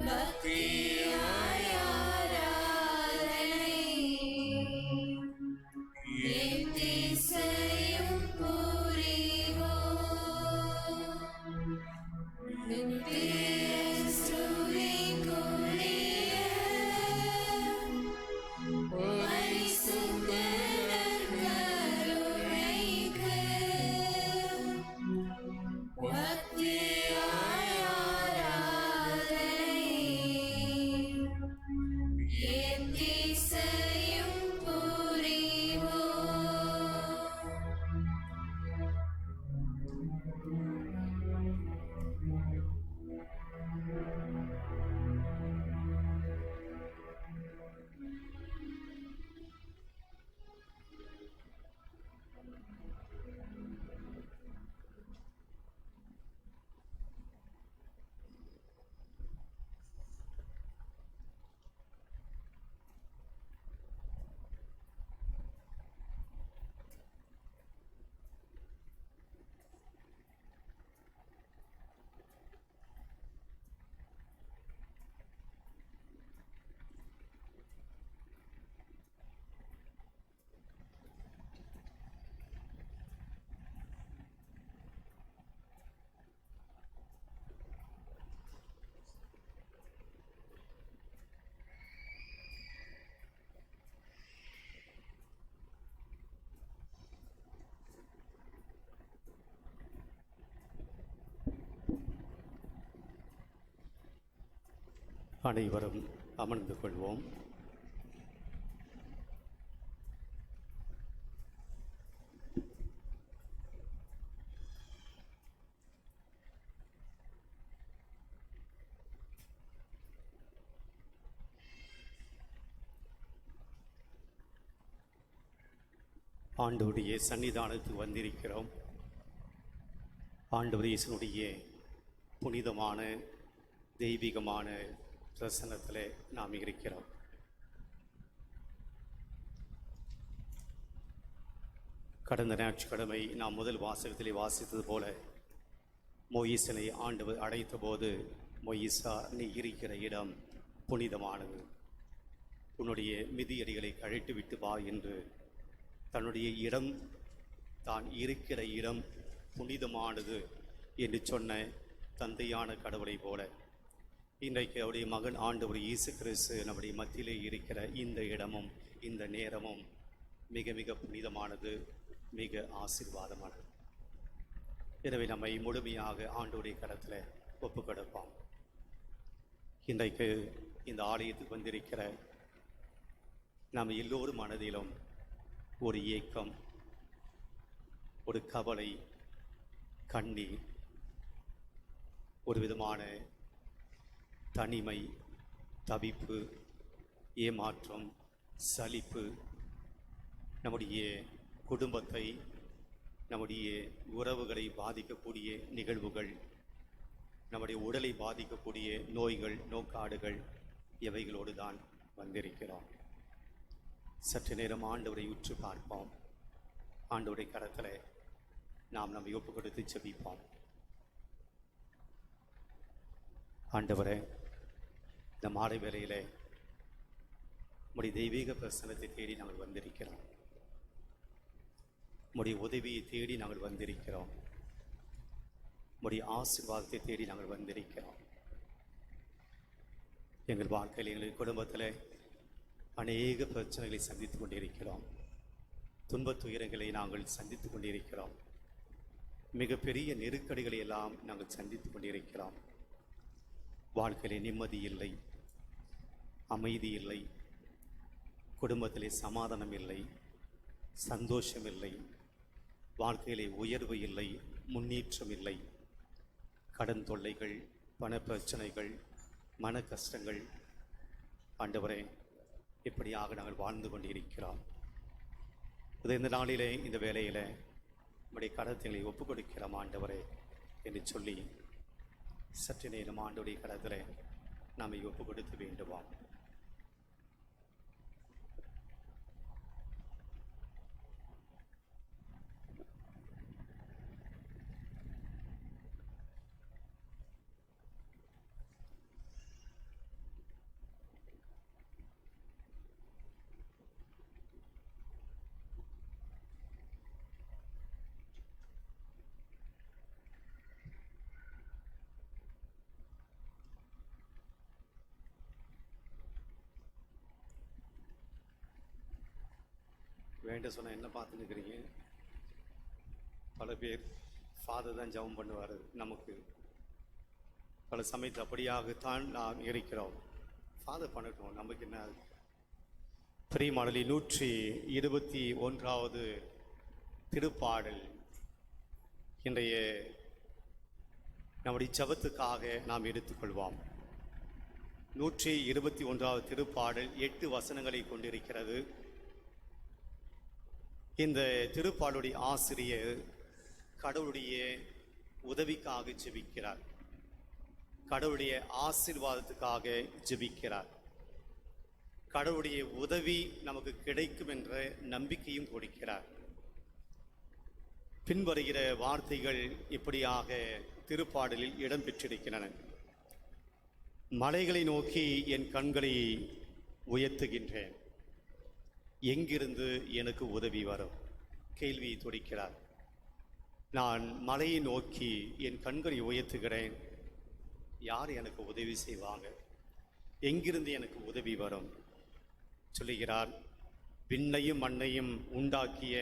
பக்தியாய் ஆராதனை என் திசையும் புரிவோம். நித்திய ஸ்துதிக்குரிய பரிசுத்த நற்கருணைக்கு பக்தியாய் ஆராதனை என் திசையும் புரிவோம். அனைவரும் அமர்ந்து கொள்வோம். ஆண்டவருடைய சன்னிதானத்துக்கு வந்திருக்கிறோம். ஆண்டவர் இயேசுனுடைய புனிதமான தெய்வீகமான பிரசன்னத்தில் நாம் இருக்கிறோம். கடந்த ஞாயிற்றுக்கிழமை நாம் முதல் வாசகத்திலே வாசித்தது போல மோயிசனை ஆண்டவர் அழைத்த போது, மோயிசா, நீ இருக்கிற இடம் புனிதமானது, உன்னுடைய மிதியடிகளை கழட்டி விட்டு வா என்று தன்னுடைய இடம், தான் இருக்கிற இடம் புனிதமானது என்று சொன்ன தந்தையான கடவுளை போல இன்றைக்கு அவருடைய மகன் ஆண்டவர் இயேசு கிறிஸ்து நம்முடைய மத்தியிலே இருக்கிற இந்த இடமும் இந்த நேரமும் மிக மிக புனிதமானது, மிக ஆசீர்வாதமானது. எனவே நம்மை முழுமையாக ஆண்டவருடைய கரத்தில் ஒப்பு கொடுப்போம். இன்றைக்கு இந்த ஆலயத்துக்கு வந்திருக்கிற நாம் எல்லோரும் மனதிலும் ஒரு ஏக்கம், ஒரு கவலை, கண்ணீர், ஒரு விதமான தனிமை, தவிப்பு, ஏமாற்றம், சலிப்பு, நம்முடைய குடும்பத்தை, நம்முடைய உறவுகளை பாதிக்கக்கூடிய நிகழ்வுகள், நம்முடைய உடலை பாதிக்கக்கூடிய நோய்கள், நோக்காடுகள், இவைகளோடு தான் வந்திருக்கிறோம். சற்று நேரம் ஆண்டவரை உற்று பார்ப்போம். ஆண்டவருடைய கரத்தில் நாம் நம்மை ஒப்பு கொடுத்து ஜெபிப்போம். ஆண்டவரே, இந்த மாலை வேளையிலே உம்முடைய தெய்வீக பிரசன்னத்தை தேடி நாங்கள் வந்திருக்கிறோம். உம்முடைய உதவியை தேடி நாங்கள் வந்திருக்கிறோம். உம்முடைய ஆசீர்வாதத்தை தேடி நாங்கள் வந்திருக்கிறோம். எங்கள் வாழ்க்கையில், எங்கள் குடும்பத்தில் அநேக பிரச்சனைகளை சந்தித்து கொண்டிருக்கிறோம். துன்பத் துயரங்களை நாங்கள் சந்தித்து கொண்டிருக்கிறோம். மிகப்பெரிய நெருக்கடிகளை எல்லாம் நாங்கள் சந்தித்து கொண்டிருக்கிறோம். வாழ்க்கையிலே நிம்மதி இல்லை, அமைதி இல்லை, குடும்பத்திலே சமாதானம் இல்லை, சந்தோஷம் இல்லை, வாழ்க்கையிலே உயர்வு இல்லை, முன்னேற்றம் இல்லை. கடன் தொல்லைகள், பண பிரச்சனைகள், மன கஷ்டங்கள். ஆண்டவரே, இப்படியாக நாங்கள் வாழ்ந்து கொண்டிருக்கிறோம். இந்த நாளிலே, இந்த வேளையில் நம்முடைய கரத்தை ஒப்புக் கொடுக்கிறோம் ஆண்டவரே என்று சொல்லி சற்று நேரம் ஆண்டவருடைய கரத்தில் நாம் ஒப்புக் கொடுத்து வேண்டுவோம். என்கிட்ட சொன்னால் என்ன பார்த்து நிற்கிறீங்க? பல பேர் ஃபாதர் தான் ஜெபம் பண்ணுவார். நமக்கு பல சமயத்தில் அப்படியாகத்தான் நாம் இருக்கிறோம். ஃபாதர் பண்ணட்டும், நமக்கு என்ன? பிரியமானலி 121வது திருப்பாடல் இன்றைய நம்முடைய ஜெபத்துக்காக நாம் எடுத்துக்கொள்வோம். 121வது திருப்பாடல் 8 வசனங்களை கொண்டிருக்கிறது. இந்த திருப்பாடலுடைய ஆசிரியர் கடவுளுடைய உதவிக்காக ஜெபிக்கிறார், கடவுளுடைய ஆசீர்வாதத்துக்காக ஜெபிக்கிறார். கடவுளுடைய உதவி நமக்கு கிடைக்கும் என்ற நம்பிக்கையும் கொடுக்கிறார். பின்வருகிற வார்த்தைகள் இப்படியாக திருப்பாடலில் இடம்பெற்றிருக்கின்றன. மலைகளை நோக்கி என் கண்களை உயர்த்துகின்றேன், எங்கிருந்து எனக்கு உதவி வரும்? கேள்வியை தொடுக்கிறார். நான் மலையை நோக்கி என் கண்களை உயர்த்துகிறேன், யார் எனக்கு உதவி செய்வாங்க? எங்கிருந்து எனக்கு உதவி வரும்? சொல்லுகிறார், விண்ணையும் மண்ணையும் உண்டாக்கிய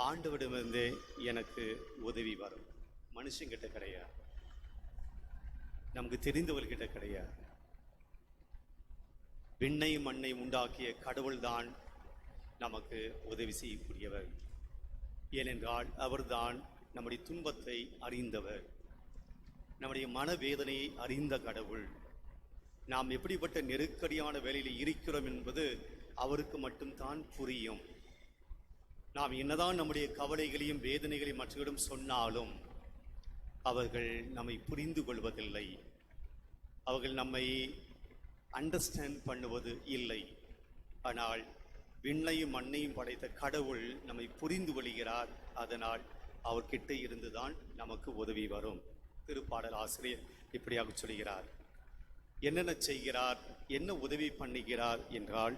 ஆண்டவரிடமிருந்து எனக்கு உதவி வரும். மனுஷங்கிட்ட கிடையாது, நமக்கு தெரிந்தவர்கிட்ட கிடையாது. விண்ணையும் மண்ணையும் உண்டாக்கிய கடவுள்தான் நமக்கு உதவி செய்யக்கூடியவர். ஏனென்றால் அவர்தான் நம்முடைய துன்பத்தை அறிந்தவர், நம்முடைய மனவேதனையை அறிந்த கடவுள். நாம் எப்படிப்பட்ட நெருக்கடியான வேலையில் இருக்கிறோம் என்பது அவருக்கு மட்டும்தான் புரியும். நாம் என்னதான் நம்முடைய கவலைகளையும் வேதனைகளையும் மற்றவரிடம் சொன்னாலும் அவர்கள் நம்மை புரிந்து கொள்வதில்லை, அவர்கள் நம்மை அண்டர்ஸ்டாண்ட் பண்ணுவது இல்லை. ஆனால் விண்ணையும் மண்ணையும் படைத்த கடவுள் நம்மை புரிந்து கொள்கிறார். அதனால் அவர்கிட்ட இருந்துதான் நமக்கு உதவி வரும். திருப்பாடல் ஆசிரியர் இப்படியாக சொல்கிறார். என்னென்ன செய்கிறார், என்ன உதவி பண்ணுகிறார் என்றால்,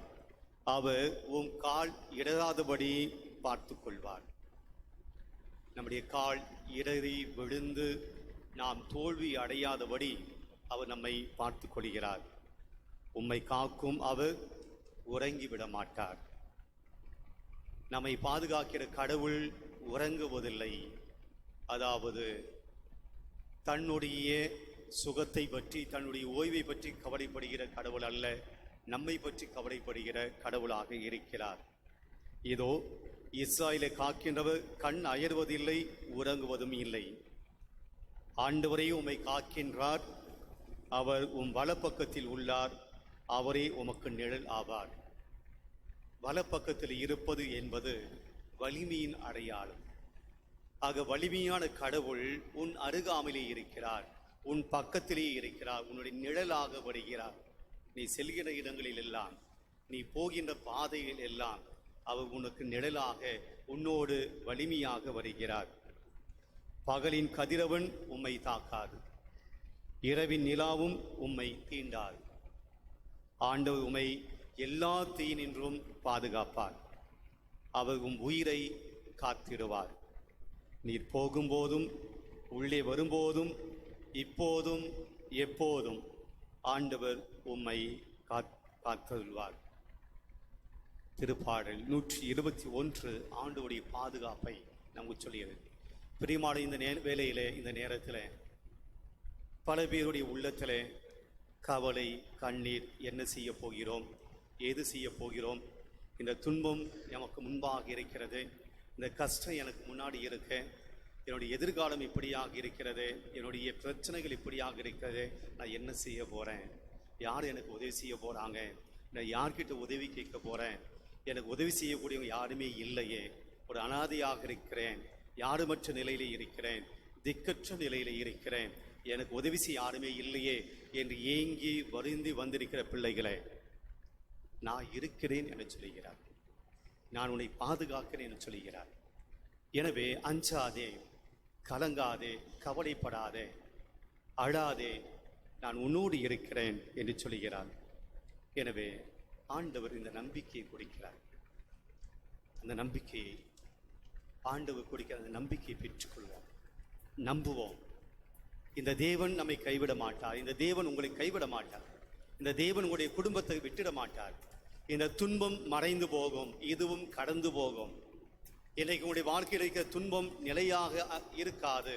அவர் உன் கால் இடராதபடி பார்த்து கொள்வார். நம்முடைய கால் இடறி விழுந்து நாம் தோல்வி அடையாதபடி அவர் நம்மை பார்த்து கொள்கிறார். உம்மை காக்கும் அவர் உறங்கிவிட மாட்டார். நம்மை பாதுகாக்கிற கடவுள் உறங்குவதில்லை. அதாவது தன்னுடைய சுகத்தை பற்றி, தன்னுடைய ஓய்வை பற்றி கவலைப்படுகிற கடவுள் அல்ல, நம்மை பற்றி கவலைப்படுகிற கடவுளாக இருக்கிறார். இதோ இஸ்ராயலை காக்கின்றவர் கண் அயர்வதில்லை, உறங்குவதும் இல்லை. ஆண்டவரே உம்மை காக்கின்றார், அவர் உம் வலப்பக்கத்தில் உள்ளார், அவரே உமக்கு நிழல் ஆவார். வலப்பக்கத்தில் இருப்பது என்பது வலிமையின் அடையாளம். ஆக வலிமையான கடவுள் உன் அருகாமையிலே இருக்கிறார், உன் பக்கத்திலே இருக்கிறார், உன்னுடைய நிழலாக வருகிறார். நீ செல்கிற இடங்களில் எல்லாம், நீ போகின்ற பாதையில் எல்லாம் அவர் உனக்கு நிழலாக, உன்னோடு வலிமையாக வருகிறார். பகலின் கதிரவன் உம்மை தாக்காது, இரவின் நிலாவும் உம்மை தீண்டாது. ஆண்டவர் உம்மை எல்லா தீயினின்றும் பாதுகாப்பார், அவர் உம் உயிரை காத்திடுவார். நீர் போகும்போதும் உள்ளே வரும்போதும் இப்போதும் எப்போதும் ஆண்டவர் உம்மை காத்தருள்வார். திருப்பாடல் 121 ஆண்டவருடைய பாதுகாப்பை நமக்கு சொல்கிறது. பிரியமான இந்த வேளையிலே, இந்த நேரத்தில் பல பேருடைய உள்ளத்தில் கவலை, கண்ணீர், என்ன செய்ய போகிறோம், ஏது செய்ய போகிறோம், இந்த துன்பம் நமக்கு முன்பாக இருக்கிறது, இந்த கஷ்டம் எனக்கு முன்னாடி இருக்க, என்னுடைய எதிர்காலம் இப்படியாக இருக்கிறது, என்னுடைய பிரச்சனைகள் இப்படியாக இருக்கிறது, நான் என்ன செய்ய போகிறேன், யார் எனக்கு உதவி செய்ய போகிறாங்க, நான் யார்கிட்ட உதவி கேட்க போகிறேன், எனக்கு உதவி செய்யக்கூடியவங்க யாருமே இல்லையே, ஒரு அனாதையாக இருக்கிறேன், யாருமற்ற நிலையிலே இருக்கிறேன், திக்கற்ற நிலையிலே இருக்கிறேன், எனக்கு உதவி செய்ய யாருமே இல்லையே என்று ஏங்கி வருந்தி வந்திருக்கிற பிள்ளைகளை நான் இருக்கிறேன் என சொல்கிறார். நான் உன்னை பாதுகாக்கிறேன் என சொல்கிறார். எனவே அஞ்சாதே, கலங்காதே, கவலைப்படாதே, அழாதே, நான் உன்னோடு இருக்கிறேன் என்று சொல்கிறார். எனவே ஆண்டவர் இந்த நம்பிக்கையை கொடுக்கிறார். அந்த நம்பிக்கையை ஆண்டவர் கொடுக்கிற அந்த நம்பிக்கையை பெற்றுக்கொள்வோம், நம்புவோம். இந்த தேவன் நம்மை கைவிட மாட்டார், இந்த தேவன் உங்களை கைவிட மாட்டார், இந்த தேவன் உங்களுடைய குடும்பத்தை விட்டுட மாட்டார், இந்த துன்பம் மறைந்து போகும், இதுவும் கடந்து போகும். இன்னைக்கு உங்களுடைய வாழ்க்கையில் இருக்கிற துன்பம் நிலையாக இருக்காது,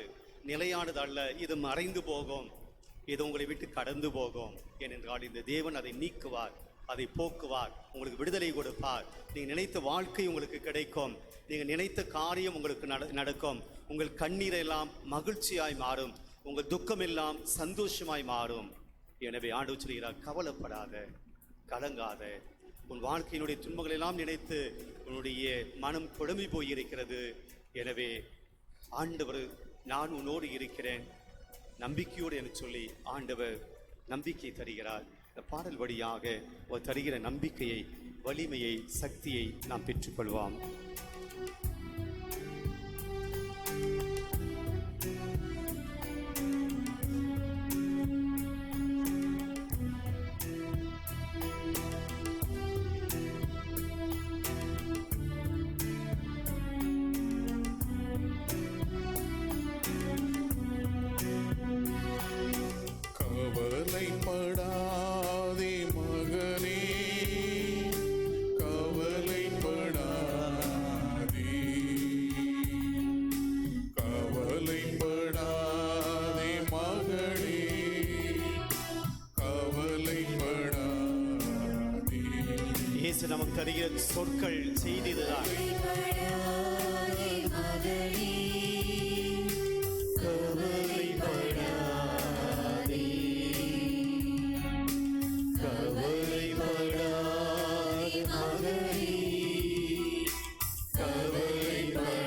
நிலையானது அல்ல, இது மறைந்து போகும், இது உங்களை விட்டு கடந்து போகும். ஏனென்றால் இந்த தேவன் அதை நீக்குவார், அதை போக்குவார், உங்களுக்கு விடுதலை கொடுப்பார். நீங்கள் நினைத்த வாழ்க்கை உங்களுக்கு கிடைக்கும், நீங்கள் நினைத்த காரியம் உங்களுக்கு நடக்கும். உங்கள் கண்ணீர் எல்லாம் மகிழ்ச்சியாய் மாறும், உங்கள் துக்கம் எல்லாம் சந்தோஷமாய் மாறும். எனவே ஆண்டவர் சொல்கிறார், கவலைப்படாத, கலங்காத. உன் வாழ்க்கையினுடைய துன்பங்கள் எல்லாம் நினைத்து உன்னுடைய மனம் குழம்பி போயிருக்கிறது. எனவே ஆண்டவர், நான் உன்னோடு இருக்கிறேன், நம்பிக்கையோடு என்று சொல்லி ஆண்டவர் நம்பிக்கை தருகிறார். இந்த பாடல் வழியாக அவர் தருகிற நம்பிக்கையை, வலிமையை, சக்தியை நாம் பெற்றுக்கொள்வோம். கவலைப்படாதே மகனே, கவலைப்படாதே, கவலைப்படாதே மகனே, கவலைப்படாதே. இயேசு நமக்கு தருகிற சொற்கள், செய்தி இதுதான். கவலைப்படாதே மகளே, கவலைப்படாதே, கவலைப்படாதே மகளே, கவலைப்படாதே.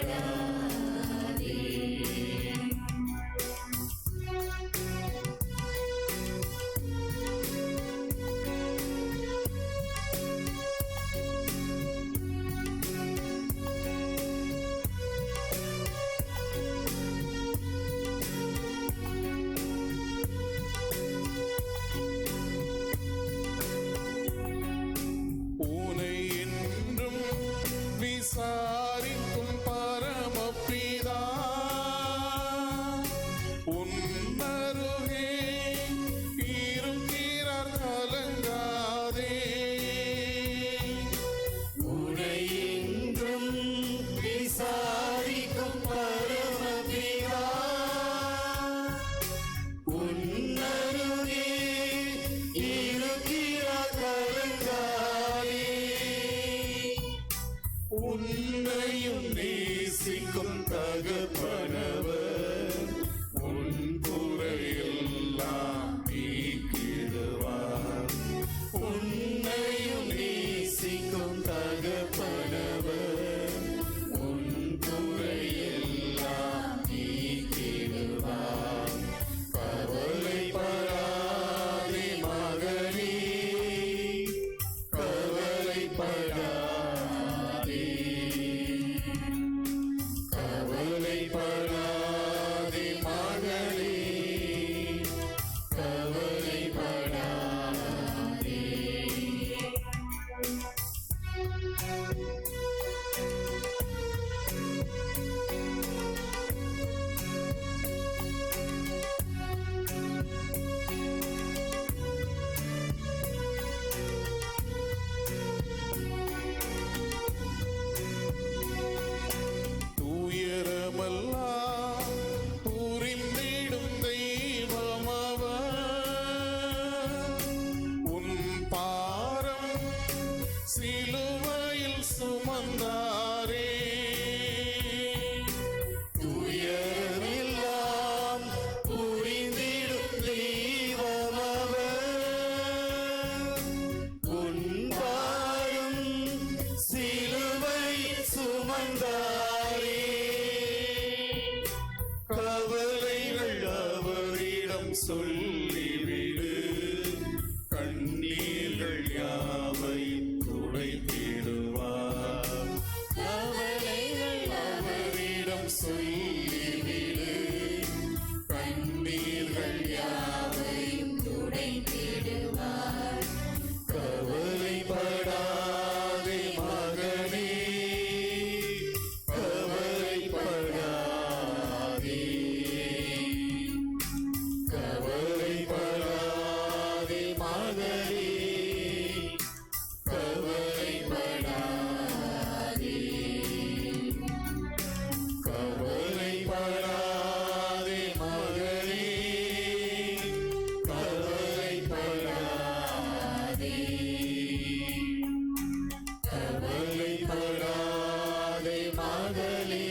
கவலைப்படாதே மகளே,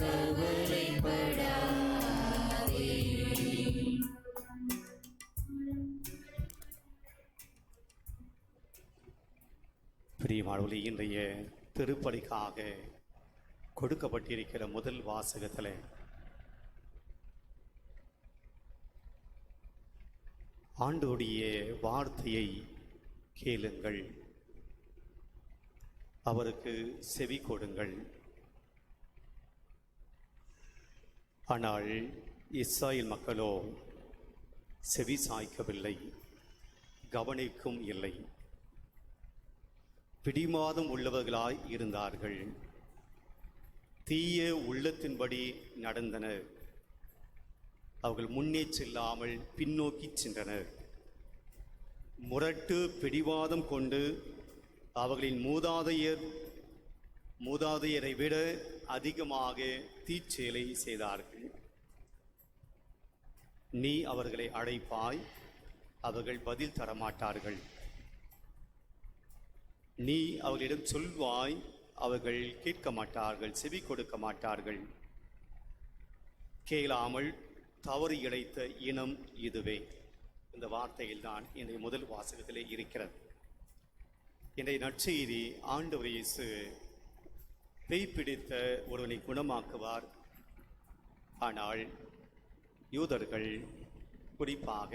கவலைப்படாதே. பிரியமானவர்களே, இன்றைய திருப்பலிக்காக கொடுக்கப்பட்டிருக்கிற முதல் வாசகத்தில் ஆண்டவருடைய வார்த்தையை கேளுங்கள், அவருக்கு செவி கொடுங்கள். ஆனால் இஸ்ராயேல் மக்களோ செவி சாய்க்கவில்லை, கவனிக்கும் இல்லை. பிடிமாதம் உள்ளவர்களாய் இருந்தார்கள், தீய உள்ளத்தின்படி நடந்தனர். அவர்கள் முன்னே செல்லாமல் பின்னோக்கி சென்றனர். முரட்டு பிடிவாதம் கொண்டு அவர்களின் மூதாதையரை விட அதிகமாக தீச்செயலை செய்தார்கள். நீ அவர்களை அழைப்பாய், அவர்கள் பதில் தரமாட்டார்கள். நீ அவர்களிடம் சொல்வாய், அவர்கள் கேட்க மாட்டார்கள், செவி கொடுக்க மாட்டார்கள். கேளாமல் தவறு இழைத்த இனம் இதுவே. இந்த வார்த்தையில் தான் இன்றைய முதல் வாசகத்திலே இருக்கிறது. இன்றைய நற்செய்தி, ஆண்டவர் இயேசு பேய் பிடித்த ஒருவனை குணமாக்குவார். ஆனால் யூதர்கள், குறிப்பாக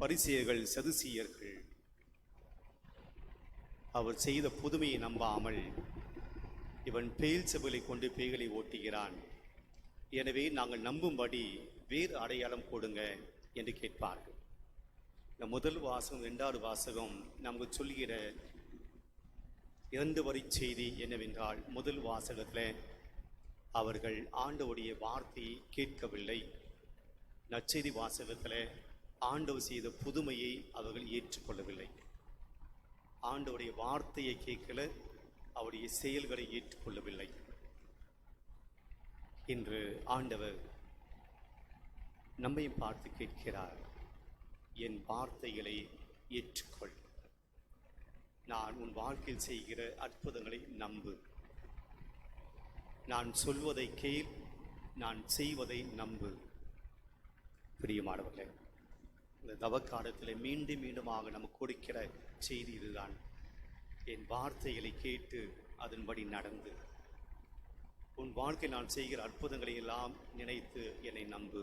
பரிசேயர்கள், சதுசீயர்கள் அவர் செய்த புதுமையை நம்பாமல், இவன் பெயல்செபூலை கொண்டு பேய்களை ஓட்டுகிறான், எனவே நாங்கள் நம்பும்படி வேறு அடையாளம் கொடுங்க என்று கேட்பார்கள். இந்த முதல் வாசகம், இரண்டாவது வாசகம் நமக்கு சொல்கிற 2 வரி செய்தி என்னவென்றால், முதல் வாசகத்தில் அவர்கள் ஆண்டவருடைய வார்த்தையை கேட்கவில்லை. நற்செய்தி வாசகத்தில் ஆண்டவர் செய்த புதுமையை அவர்கள் ஏற்றுக்கொள்ளவில்லை. ஆண்டவருடைய வார்த்தையை கேட்கல, அவருடைய செயல்களை ஏற்றுக்கொள்ளவில்லை. இன்று ஆண்டவர் நம்மை பார்த்து கேட்கிறார், என் வார்த்தைகளை ஏற்றுக்கொள். நான் உன் வாழ்க்கையில் செய்கிற அற்புதங்களை நம்பு. நான் சொல்வதை கேள், நான் செய்வதை நம்பு. பிரியமானவர்களே, இந்த தவக்காலத்தில் மீண்டும் மீண்டுமாக நமக்கு கொடுக்கிற செய்தி இதுதான். என் வார்த்தைகளை கேட்டு அதன்படி நடந்து, உன் வாழ்க்கை நான் செய்கிற அற்புதங்களை எல்லாம் நினைத்து என்னை நம்பு.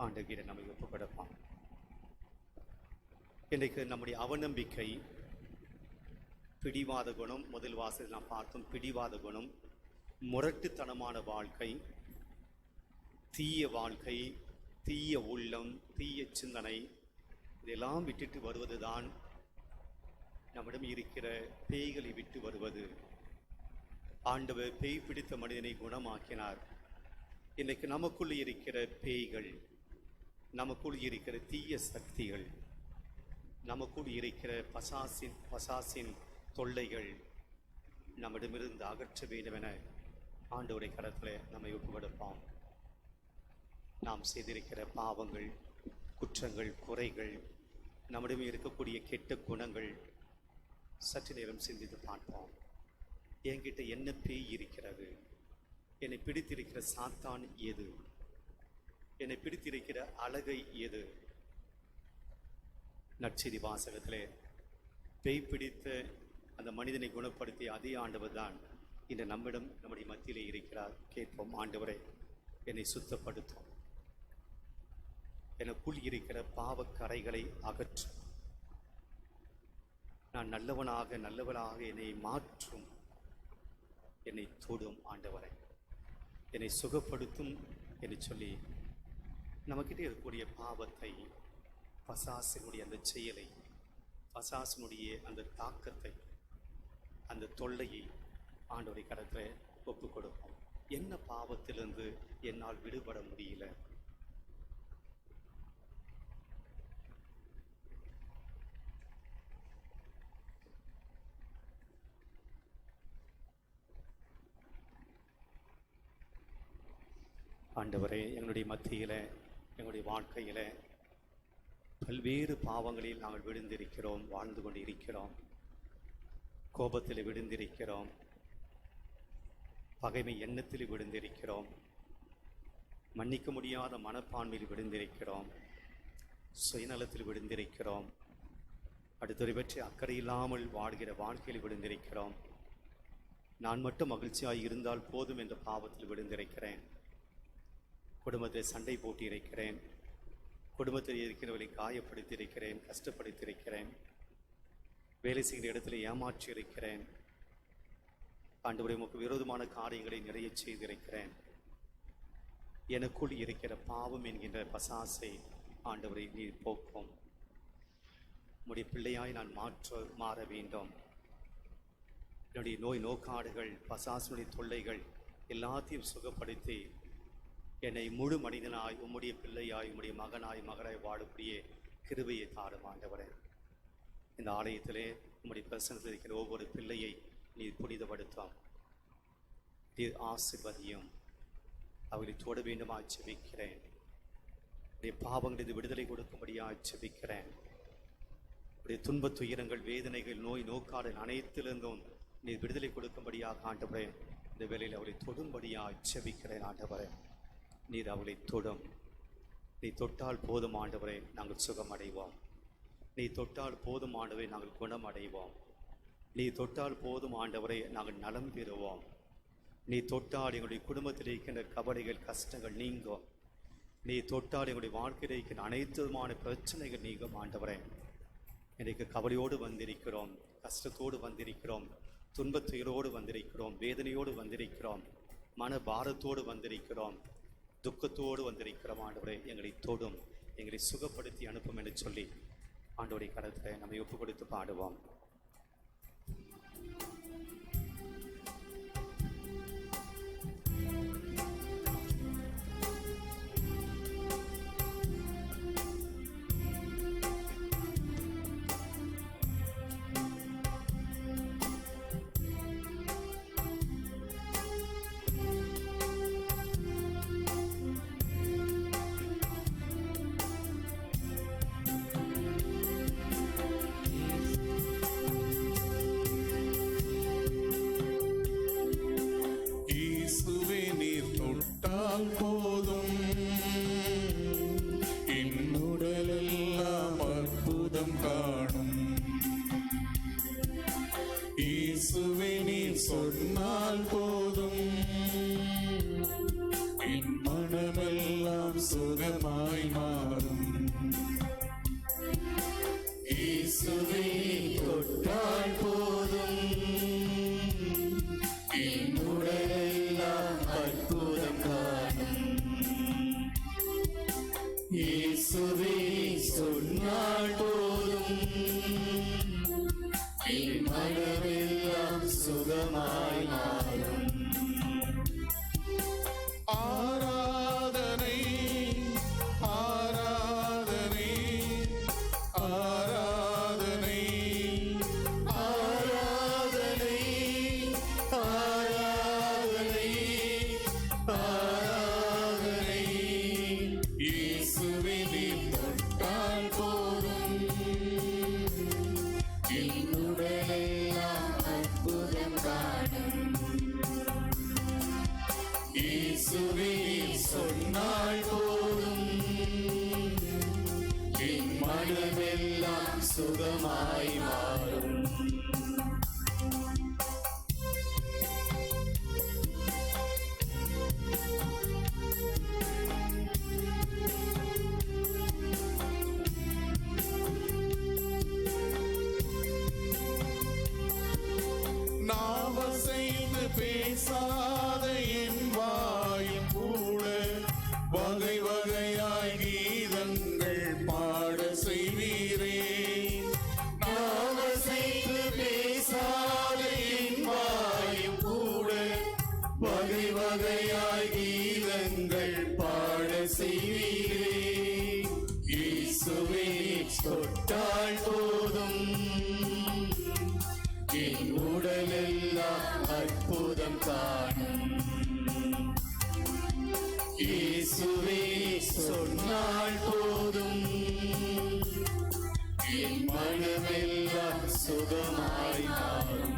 ஆண்டவரே, நம்மை ஒப்புக்கொடுப்பான். இன்றைக்கு நம்முடைய அவநம்பிக்கை, பிடிவாத குணம், முதல் வாசல் நாம் பார்த்தோம். பிடிவாத குணம், முரட்டுத்தனமான வாழ்க்கை, தீய வாழ்க்கை, தீய உள்ளம், தீய சிந்தனை, இதெல்லாம் விட்டுட்டு வருவதுதான் நம்மிடம் இருக்கிற பேய்களை விட்டு வருவது. ஆண்டவர் பேய் பிடித்த மனிதனை குணமாக்கினார். இன்றைக்கு நமக்குள் இருக்கிற பேய்கள், நமக்குள் இருக்கிற தீய சக்திகள், நமக்குள் இருக்கிற பசாசின் தொல்லைகள் நம்மிடமிருந்து அகற்ற வேண்டும் என ஆண்டவருடைய கரத்தில் நம்மை ஒப்புக்கொடுப்போம். நாம் செய்திருக்கிற பாவங்கள், குற்றங்கள், குறைகள், நம்மிடம் இருக்கக்கூடிய கெட்ட குணங்கள் சற்று நேரம் சிந்தித்து பார்ப்போம். என்கிட்ட என்ன பேய் இருக்கிறது? என்னை பிடித்திருக்கிற சாத்தான் எது? என்னை பிடித்திருக்கிற அழகை எது? நற்செய்தி வாசகத்திலே பேய் பிடித்த அந்த மனிதனை குணப்படுத்திய அதே ஆண்டவர் தான் இன்று நம்மிடம், நம்முடைய மத்தியிலே இருக்கிறார். கேட்போம், ஆண்டவரே, என்னை சுத்தப்படுத்தும், எனக்குள் இருக்கிற பாவக்கரைகளை அகற்றும், நான் நல்லவனாக என்னை மாற்றும், என்னை தொடும் ஆண்டவரை, என்னை சுகப்படுத்தும் என்று சொல்லி நமக்கிட்டே இருக்கக்கூடிய பாவத்தை, பசாசினுடைய அந்த செயலை, பசாசினுடைய அந்த தாக்கத்தை, அந்த தொல்லையை ஆண்டவரை கரத்தில் ஒப்புக் கொடுப்போம். என்ன பாவத்திலிருந்து என்னால் விடுபட முடியல? ஆண்டவரே, எங்களுடைய மத்தியில், எங்களுடைய வாழ்க்கையில் பல்வேறு பாவங்களில் நாங்கள் விழுந்திருக்கிறோம், வாழ்ந்து கொண்டு இருக்கிறோம். கோபத்தில் விழுந்திருக்கிறோம், பகைமை எண்ணத்தில் விழுந்திருக்கிறோம், மன்னிக்க முடியாத மனப்பான்மையில் விழுந்திருக்கிறோம், சுயநலத்தில் விழுந்திருக்கிறோம், அடுத்தவரை பற்றி அக்கறை இல்லாமல் வாழ்கிற வாழ்க்கையில் விழுந்திருக்கிறோம். நான் மட்டும் மகிழ்ச்சியாக இருந்தால் போதும் என்ற பாவத்தில் விழுந்திருக்கிறேன். குடும்பத்தில் சண்டை போட்டி இருக்கிறேன், குடும்பத்தில் இருக்கிறவர்களை காயப்படுத்தி இருக்கிறேன், கஷ்டப்படுத்தியிருக்கிறேன், வேலை செய்கிற இடத்துல ஏமாற்றி இருக்கிறேன், ஆண்டவரே உமக்கு விரோதமான காரியங்களை நிறைய செய்திருக்கிறேன். எனக்குள் இருக்கிற பாவம் என்கின்ற பசாசை ஆண்டவரை நீர் போக்கும். உம்முடைய பிள்ளையாய் நான் மாற வேண்டும். என்னுடைய நோய் நோக்காடுகள், பசாசுடைய தொல்லைகள் எல்லாத்தையும் சுகப்படுத்தி என்னை முழு மனிதனாய், உம்முடைய பிள்ளையாய், உம்முடைய மகனாய் மகளாய் வாழக்கூடிய கிருபையை தாரும் ஆண்டவரே. இந்த ஆலயத்திலே உம்முடைய பிரசன்னத்தில் இருக்கிற ஒவ்வொரு பிள்ளையை நீர் புனிதப்படுத்தும், நீர் ஆசீர்வதியும். அவர்களை தொட வேண்டுமா ஜெபிக்கிறேன். உடைய பாவங்களிலிருந்து விடுதலை கொடுக்கும்படியாக ஜெபிக்கிறேன். உடைய துன்பத் துயரங்கள், வேதனைகள், நோய் நோக்காடு அனைத்திலிருந்தும் நீர் விடுதலை கொடுக்கும்படியாக ஆண்டவரே இந்த வேளையில் அவளை தொடும்படியாக ஜெபிக்கிறேன். ஆண்டவரே நீர் அவளை தொடும். நீ தொட்டால் போதும் ஆண்டவரே நாங்கள் சுகம் அடைவோம். நீ தொட்டால் போதும் ஆண்டவரே நாங்கள் குணம் அடைவோம். நீ தொட்டால் போதும் ஆண்டவரே நாங்கள் நலம் பெறுவோம். நீ தொட்டால் எங்களுடைய குடும்பத்தில் இருக்கின்ற கவலைகள், கஷ்டங்கள் நீங்கும். நீ தொட்டால் எங்களுடைய வாழ்க்கையில் இருக்கின்ற அனைத்து விதமான பிரச்சனைகள் நீங்கும் ஆண்டவரே. இன்றைக்கு கவலையோடு வந்திருக்கிறோம், கஷ்டத்தோடு வந்திருக்கிறோம், துன்பத்துயரோடு வந்திருக்கிறோம், வேதனையோடு வந்திருக்கிறோம், மன பாரத்தோடு வந்திருக்கிறோம், துக்கத்தோடு வந்திருக்கிறோம். ஆண்டவரே எங்களை தொடும், எங்களை சுகப்படுத்தி அனுப்பும் என்று சொல்லி ஆண்டவருடைய கரத்தை நம்மை ஒப்பு கொடுத்து பாடுவோம். போதும் என்னுடலெல்லாம் அற்புதம் காணும். இயேசுவே நீர் சொன்னால் போதும் என் மனமெல்லாம் சுகமாய் மாறும். இயேசுவே தொட்டால் போதும் என்னுடலெல்லாம் அற்புதம் காணும். இயேசுவே சொன்னால் போதும் என் மனமெல்லாம் சுகமாய் மாறும். ஆராதனை ஆராதனை ஆராதனை ஆராதனை ஆராதனை ஆராதனை. இயேசுவே நீர் தொட்டால் போதும் என்னுடலெல்லாம் அற்புதம் காணும். இயேசுவே சொன்னால் போதும் என் மனமெல்லாம் சுகமாய் மாறும். நாவசைந்து பேசாத என் வாயும் கூட வகை வகையாய் கீதங்கள் பாட செய்வீரே. நாவசைந்து பேசாத என் வாயும் கூட வகை வகையாய் கீதங்கள் பாட செய்வீரே. இயேசுவே தொட்டால் போதும் என் உடலெல்லாம் அற்புதம் காணும். இயேசுவே சொன்னால் போதும் சுகமாய் மாறும்.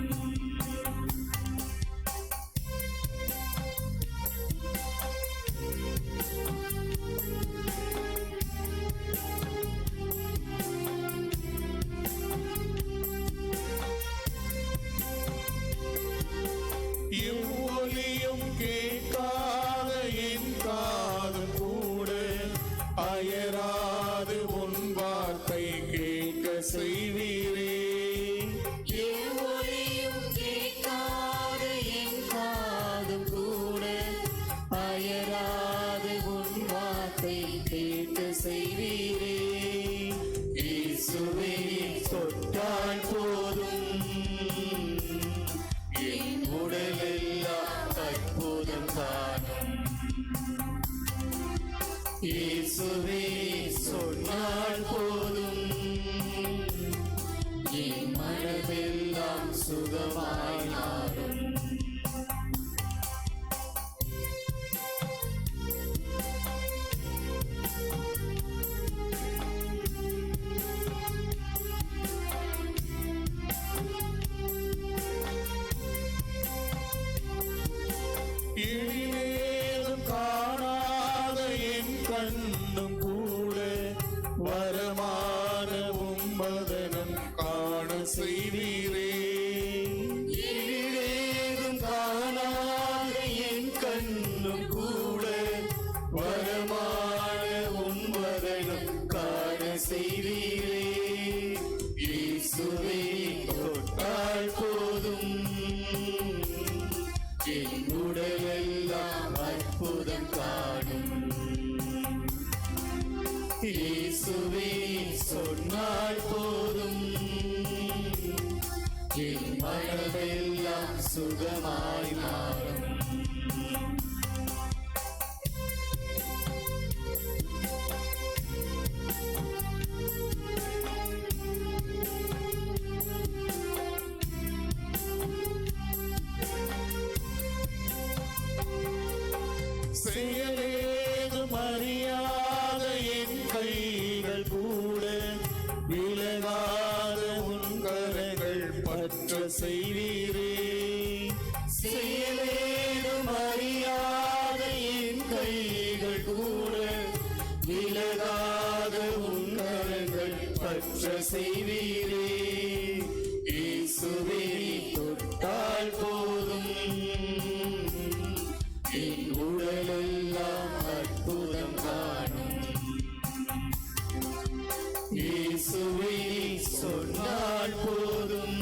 இவ்வொலியும் கேட்காத என் காதும் கூட அயராது உன் வார்த்தை கேட்க செய்வீரே. எவ்வொலியும் கேட்காத என் காதும் கூட அயராது உன் வார்த்தை கேட்க செய்வீரே. இயேசுவே தொட்டால் போதும் என் உடலெல்லாம் அற்புதம் காணும். இயேசுவே சொன்னால் போதும் என் மனதெல்லாம் சுகமாய் மாறும். இனிமேலும் காணாத என் கண்ணும் கூட வரமான உம்மதனம் காண செய்வீரே. இனிமேலும் காணாத என் கண்ணும் கூட வரமான உம்மதனம் காண செய்வீரே. இயேசுவே தொட்டால் போதும் என் உடலெல்லாம் அற்புதம் காணும். இயேசுவே சொன்னால் போதும் என் மனதெல்லாம் சுகமாய் மாறும். செயலேதும் அறியாத என் கைகள் கூட விலகாத உன் கரங்கள் பற்ற செய்வீரே. செயலேதும் அறியாத என் கைகள் கூட விலகாத உன் கரங்கள் பற்ற செய்வீரே. இயேசுவே தொட்டால் போதும் என் உடலெல்லாம் அற்புதம் காணும். இயேசுவே சொன்னால் போதும்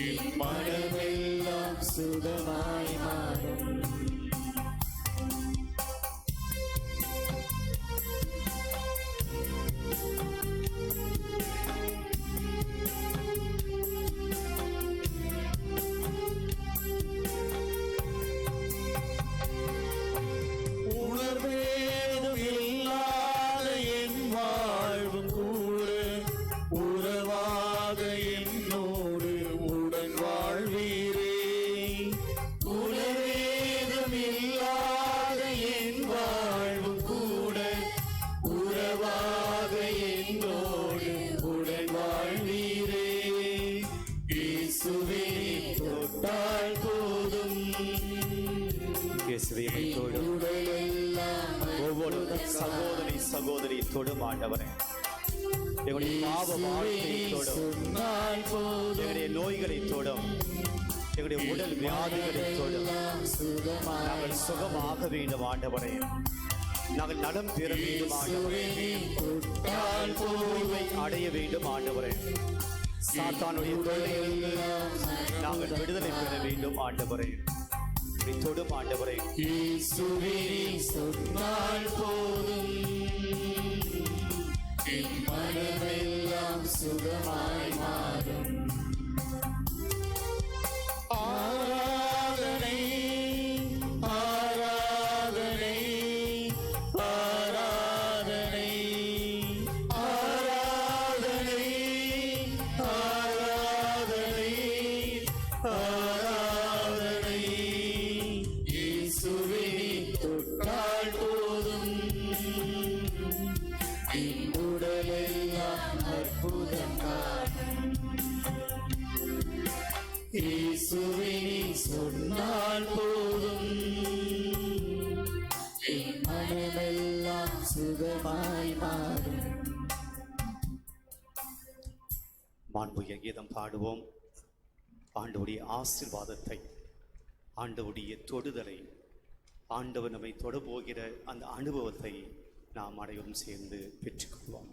என் மனமெல்லாம் சுகமாய் மாறும். உணர்வேதும் இல்லாத என் வாழ்வும் கூட உறவாக என்னோடு உடன் வாழ்வீரே. உணர்வேதும் இல்லாத என் வாழ்வும் கூட உறவாக என்னோடு உடன் வாழ்வீரே. இயேசுவே தொட்டால் போதும் இயேசுவே தொடும். ஒவ்வொரு சகோதரி தொடும் ஆண்டவரே. எங்களுடைய பாவ வாழ்க்கையை தொடும். எங்களுடைய நோய்களை தொடும். எங்களுடைய உடல் வியாதிகளை தொடும். நாங்கள் சுகமாக வேண்டும் ஆண்டவரே. நாங்கள் நலம் பெற வேண்டும் ஆண்டவரே. தூய்மை அடைய வேண்டும் ஆண்டவரே. சாத்தானுடைய தொல்லையிலிருந்து நாங்கள் விடுதலை பெற வேண்டும் ஆண்டவரே. தொடும் ஆண்டவரே. இயேசுவே சொன்னால் போதும் என் மனமெல்லாம் சுகமாய் மாறும். ஆராதனை ஆராதனை ஆராதனை ஆராதனை ஆராதனை ஆராதனை. இயேசுவே தொட்டால் போதும் உடலெல்லாம் அற்புதம் காணும். இயேசுவே நீ சொன்னால் போதும், என் மனமெல்லாம் சுகமாய் மாறும். மாண்புய கீதம் பாடுவோம். ஆண்டவருடைய ஆசீர்வாதத்தை, ஆண்டவருடைய தொடுதலை, ஆண்டவர் நம்மை தொடப்போகிற அந்த அனுபவத்தை நாம் அனைவரும் சேர்ந்து பெற்றுக்கொள்வோம்.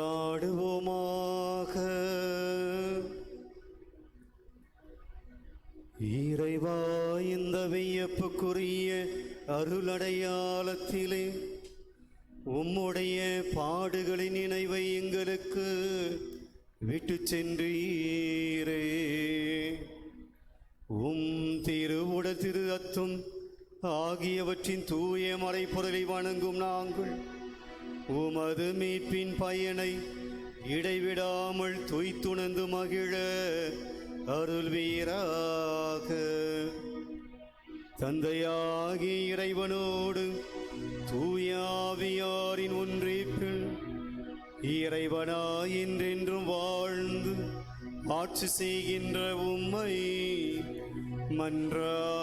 மன்றாடுவோமாக. இறைவா, இந்த வியப்புக்குரிய அருளடையாளத்திலே உம்முடைய பாடுகளின் நினைவை எங்களுக்கு விட்டு சென்றீரே. உம் திருவுடல் திரு அத்தும் ஆகியவற்றின் தூய மறைப்பொருளை வணங்கும் நாங்கள் உமது மீட்பின் பயனை இடைவிடாமல் தொய்த்துணர்ந்து மகிழ அருள்வீராக. தந்தையாகிய இறைவனோடு தூய ஆவியாரின் ஒன்றிப்பில் இறைவனாய் என்றென்றும் வாழ்ந்து ஆட்சி செய்கின்ற உம்மை மன்றாடுகின்றோம்.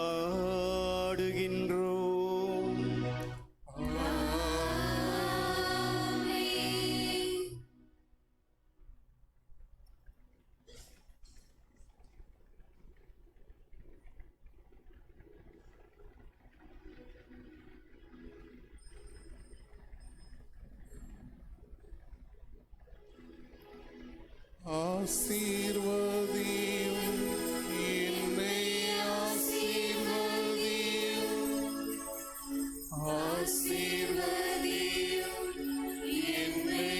ஆசீர்வதியும் என்னை ஆசீர்வதியும், ஆசீர்வதியும் என்னை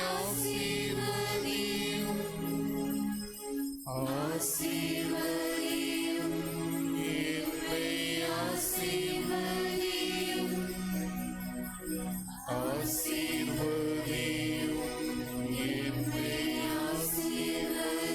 ஆசீர்வதியும், ஆசீர்வதியும் என்னை ஆசீர்வதியும், ஆசீர்வதியும் என்னை ஆசீர்வதியும்.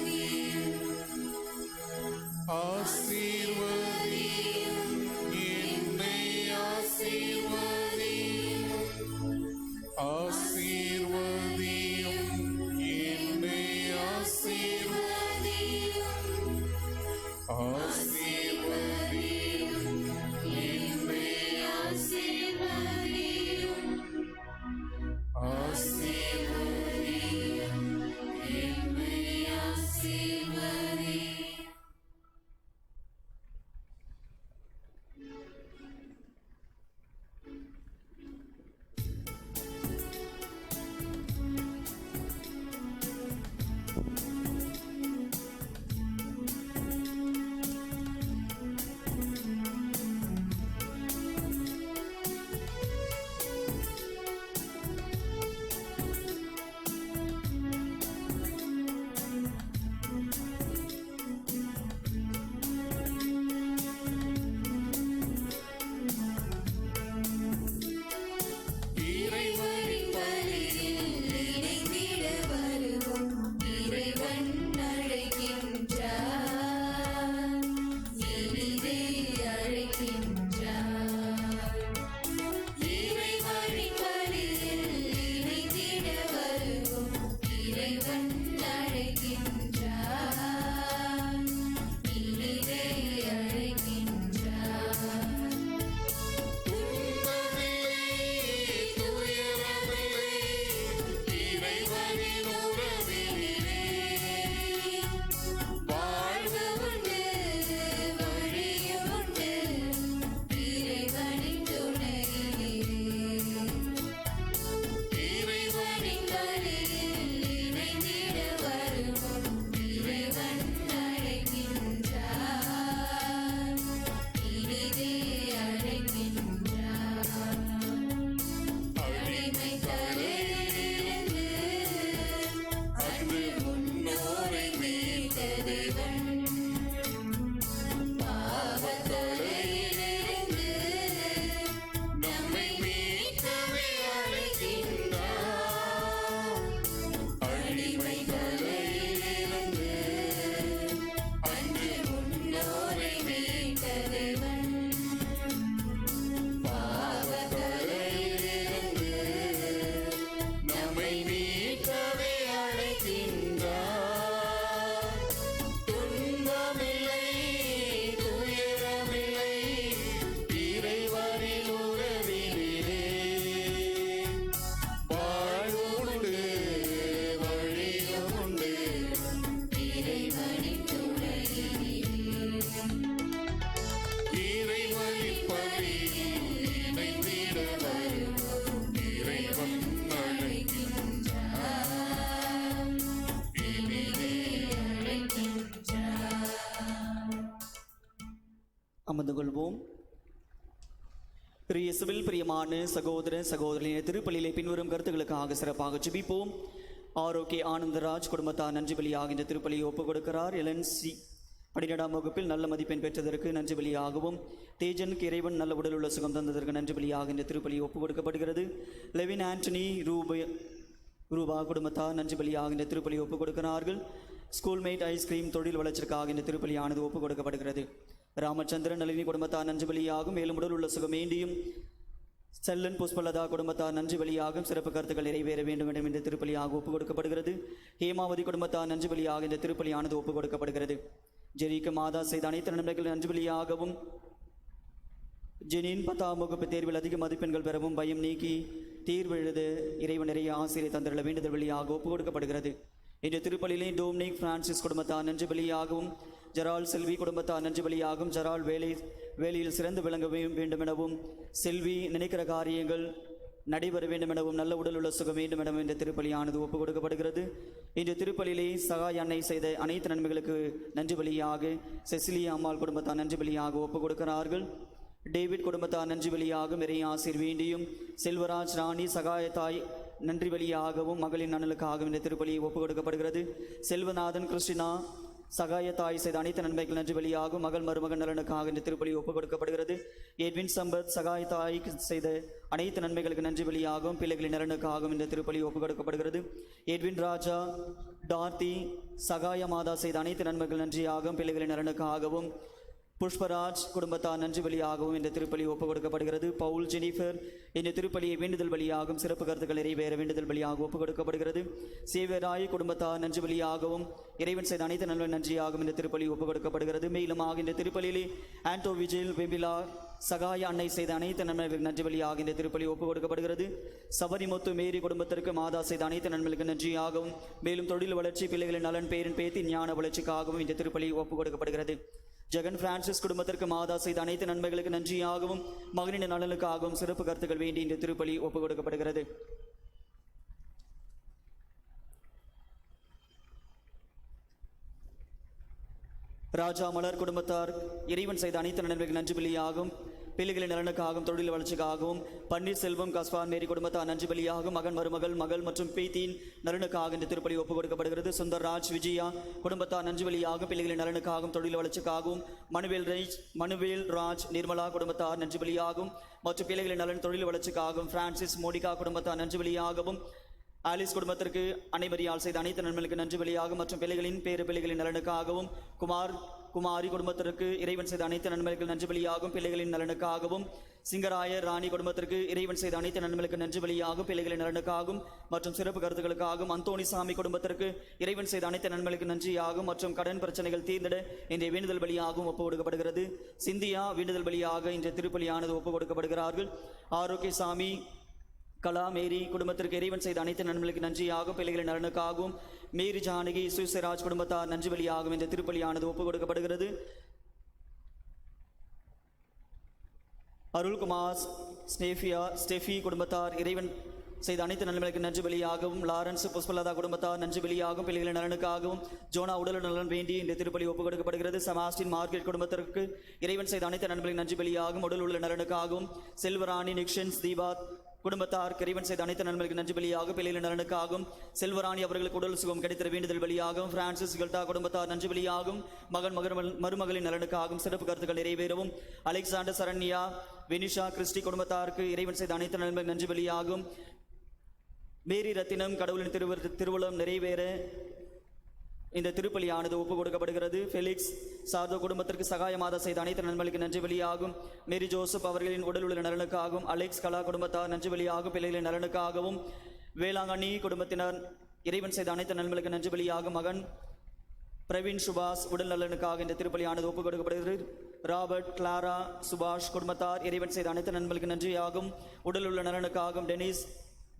அமர்ந்து கொள்வோம். இயேசுவில் பிரியமான சகோதர சகோதரின் திருப்பலியிலே பின்வரும் கருத்துக்களுக்காக சிறப்பாக ஜெபிப்போம். ஆரோக்கிய ஆனந்தராஜ் குடும்பத்தார் நன்றி பலியாகின்ற திருப்பலியை ஒப்புக் கொடுக்கிறார். LNC 12ஆம் வகுப்பில் நல்ல மதிப்பெண் பெற்றதற்கு நன்றி பலியாகவும், தேஜனுக்கு இறைவன் நல்ல உடல் உள்ள சுகம் தந்ததற்கு நன்றி பலியாகின்ற திருப்பலியை ஒப்புக் கொடுக்கப்படுகிறது. லெவின் ஆண்டனி ரூபா குடும்பத்தார் நன்றி பலியாகின்ற திருப்பலியை ஒப்புக் கொடுக்கிறார்கள். ஸ்கூல்மேட் ஐஸ்கிரீம் தொழில் வளர்ச்சிக்காக இந்த திருப்பலியானது ஒப்புக் கொடுக்கப்படுகிறது. ராமச்சந்திரன் நளினி குடும்பத்தார் நன்றி பலியாகும். மேலும் உடல் உள்ள சுகம் வேண்டியும் செல்லன் புஷ்பலதா குடும்பத்தார் நன்றி பலியாகும். சிறப்பு கருத்துக்கள் நிறைவேற வேண்டும் என்ற திருப்பலியாக ஒப்புக் கொடுக்கப்படுகிறது. ஹேமாவதி குடும்பத்தார் நன்றி பலியாக இந்த திருப்பலியானது ஒப்புக் கொடுக்கப்படுகிறது. ஜெரிக்கு மாதா செய்த அனைத்து நன்மைகள் நன்றி பலியாகவும், ஜெனின் 10ஆம் வகுப்பு தேர்வில் அதிக மதிப்பெண்கள் பெறவும், பயம் நீக்கி தீர்வு எழுத இறைவன் நிறைய ஆசிரியர் தந்துள்ள வேண்டுதல் வழியாக ஒப்புக் கொடுக்கப்படுகிறது. இன்று திருப்பலியிலே டோம்னிக் பிரான்சிஸ் குடும்பத்தார் நன்றி பலியாகவும், ஜெரால் செல்வி குடும்பத்தார் நன்றி பலியாகும். ஜெரால் வேலையில் சிறந்து விளங்க வேண்டுமெனவும், செல்வி நினைக்கிற காரியங்கள் நடைபெற வேண்டுமெனவும், நல்ல உடல் உள்ள சுகம் வேண்டும் எனவும் இந்த திருப்பலியானது ஒப்புக் கொடுக்கப்படுகிறது. இன்று திருப்பலியிலே சகாய அன்னை செய்த அனைத்து நன்மைகளுக்கு நன்றி பலியாக செசிலியா அம்மாள் குடும்பத்தார் நன்றி பலியாக ஒப்புக் கொடுக்கிறார்கள். டேவிட் குடும்பத்தார் நன்றி பலியாகும். இறை ஆசிர் வேண்டியும், செல்வராஜ் ராணி சகாயத்தாய் நன்றி பலியாகவும், மகளின் நலனுக்காகவும் இந்த திருப்பலியை ஒப்புக் கொடுக்கப்படுகிறது. செல்வநாதன் கிறிஸ்டினா சகாயத்தாய் செய்த அனைத்து நன்மைகள் நன்றி பலியாகும், மகள் மருமகன் நலனுக்காக இந்த திருப்பலி ஒப்புக் கொடுக்கப்படுகிறது. எட்வின் சம்பத் சகாயத்தாய்க்கு செய்த அனைத்து நன்மைகளுக்கு நன்றி பலியாகும், பிள்ளைகளின் நலனுக்காகவும் இந்த திருப்பலி ஒப்புக் கொடுக்கப்படுகிறது. எட்வின் ராஜா டார்த்தி சகாய மாதா செய்த அனைத்து நன்மைகள் நன்றியாகும், பிள்ளைகளின் நலனுக்காகவும், புஷ்பராஜ் குடும்பத்தார் நன்றி பலியாகவும் இந்த திருப்பலி ஒப்புக் கொடுக்கப்படுகிறது. பவுல் ஜெனிஃபர் இந்த திருப்பலியை வேண்டுதல் பலியாகும், சிறப்பு கருத்துக்கள் நிறைவேற வேண்டுதல் பலியாக ஒப்புக் கொடுக்கப்படுகிறது. சேவராய் குடும்பத்தார் நன்றி பலியாகவும், இறைவன் செய்த அனைத்து நன்மை நன்றியாகவும் இந்த திருப்பலி ஒப்புக் கொடுக்கப்படுகிறது. மேலும் இந்த திருப்பலியிலே ஆண்டோ விஜில் வெம்பிலா சகாய அன்னை செய்த அனைத்து நன்மைகளுக்கு நன்றி பலியாக இந்த திருப்பலி ஒப்புக் கொடுக்கப்படுகிறது. சபரிமுத்து மேரி குடும்பத்திற்கு மாதா செய்த அனைத்து நன்மைகளுக்கு நன்றியாகவும், மேலும் தொழில் வளர்ச்சி, பிள்ளைகளின் நலன், பேரின் பேத்தி ஞான வளர்ச்சிக்காகவும் இந்த திருப்பலி ஒப்புக் கொடுக்கப்படுகிறது. ஜெகன் பிரான்சிஸ் குடும்பத்திற்கு மாதா செய்த அனைத்து நன்மைகளுக்கு நன்றியாகவும், மகனின் நலனுக்காகவும் சிறப்பு கருத்துக்கள் வேண்டி இந்த திருப்பலி ஒப்புக் கொடுக்கப்படுகிறது. ராஜா மலர் குடும்பத்தார் இறைவன் செய்த அனைத்து நன்மைகளுக்கு நன்றி பலியாகும், பிள்ளைகளின் நலனுக்காகவும், தொழில் வளர்ச்சிக்காகவும், பன்னீர்செல்வம் கஸ்பான் மேரி குடும்பத்தார் நன்றி பலியாகும், மகன் மகள் மற்றும் பேத்தியின் நலனுக்காக இந்த திருப்பலி ஒப்புக் கொடுக்கப்படுகிறது. சுந்தர்ராஜ் விஜயா குடும்பத்தார் நன்றி பலியாகும், பிள்ளைகளின் நலனுக்காகவும், தொழில் வளர்ச்சிக்காகவும், மனுவேல் ராஜ் நிர்மலா குடும்பத்தார் நன்றி பலியாகும் மற்றும் பிள்ளைகளின் நலன், தொழில் வளர்ச்சிக்காகவும், பிரான்சிஸ் மோடிகா குடும்பத்தார் நன்றி பலியாகவும், ஆலிஸ் குடும்பத்திற்கு அனைவரியால் செய்த அனைத்து நன்மைகளுக்கு நன்றி பலியாகும் மற்றும் பிள்ளைகளின் பிள்ளைகளின் நலனுக்காகவும், குமாரி குடும்பத்திற்கு இறைவன் செய்த அனைத்து நன்மைகளுக்கு நன்றி பலியாகும், பிள்ளைகளின் நலனுக்காகவும், சிங்கராயர் ராணி குடும்பத்திற்கு இறைவன் செய்த அனைத்து நன்மைகளுக்கு நன்றி பலியாகும், பிள்ளைகளின் நலனுக்காகவும் மற்றும் சிறப்பு கருத்துக்களுக்காகவும், அந்தோணி சாமி குடும்பத்திற்கு இறைவன் செய்த அனைத்து நன்மைகளுக்கு நன்றியாகும் மற்றும் கடன் பிரச்சனைகள் தீர்ந்திட இன்றைய வேண்டுதல் பலியாகவும் ஒப்புக் கொடுக்கப்படுகிறது. சிந்தியா வேண்டுதல் பலியாக இன்றைய திருப்பலியானது ஒப்புக் கொடுக்கப்படுகிறார்கள். ஆரோக்கிய சாமி கலா மேரி குடும்பத்திற்கு இறைவன் செய்த அனைத்து நன்மைகளுக்கு நன்றியாகும், பிள்ளைகளின் நலனுக்காகவும், மேரி ஜானகி சுசராஜ் குடும்பத்தார் நன்றி பலியாகும் இந்த திருப்பலியானது ஒப்புக் கொடுக்கப்படுகிறது. அருள்குமார் ஸ்டெஃபி குடும்பத்தார் இறைவன் செய்த அனைத்து நன்மைகளுக்கு நன்றி பலியாகவும், லாரன்ஸ் புஷ்பலதா குடும்பத்தார் நன்றி பலியாகும், பிள்ளைகளின் நலனுக்காகவும், ஜோனா உடல் நலன் வேண்டி இந்த திருப்பலி ஒப்புக் கொடுக்கப்படுகிறது. செபாஸ்டின் மார்க்கெட் குடும்பத்திற்கு இறைவன் செய்த அனைத்து நன்மைகளுக்கு நன்றி பலியாகும், உடல் உள்ள நலனுக்காகவும், செல்வராணி நிக்ஷன்ஸ் தீபாத் குடும்பத்தார் இறைவன் செய்த அனைத்து நன்மைகளுக்கு நன்றி பலியாக, பிள்ளைகளின் நலனுக்காகவும், செல்வராணி அவர்களுக்கு உடல் சுகம் கிடைத்த வேண்டுதல் பலியாகவும், பிரான்சிஸ் கல்டா குடும்பத்தார் நன்றி பலியாகும், மருமகளின் நலனுக்காகவும் சிறப்பு கருத்துக்கள் நிறைவேறவும், அலெக்சாண்டர் சரண்யா வெனிஷா கிறிஸ்டி குடும்பத்தாருக்கு இறைவன் செய்த அனைத்து நன்மைகளுக்கு நன்றி பலியாகும், மேரி ரத்தினம் கடவுளின் திருவுளம் நிறைவேற இந்த திருப்பலியானது ஒப்புக் கொடுக்கப்படுகிறது. ஃபெலிக்ஸ் சார்தோ குடும்பத்திற்கு சகாய மாதா செய்த அனைத்து நன்மைகளுக்கு நன்றி பலியாகும், மேரி ஜோசப் அவர்களின் உடல் உள்ள நலனுக்காகவும், அலெக்ஸ் கலா குடும்பத்தார் நன்றி பலியாகும், பிள்ளைகளின் நலனுக்காகவும், வேளாங்கண்ணி குடும்பத்தினர் இறைவன் செய்த அனைத்து நன்மைகளுக்கு நன்றி பலியாகும், மகன் பிரவீன் சுபாஷ் உடல் நலனுக்காக இந்த திருப்பலியானது ஒப்புக் கொடுக்கப்படுகிறது. ராபர்ட் கிளாரா சுபாஷ் குடும்பத்தார் இறைவன் செய்த அனைத்து நன்மைகளுக்கு நன்றியாகும், உடல் உள்ள நலனுக்காகவும், டெனிஸ்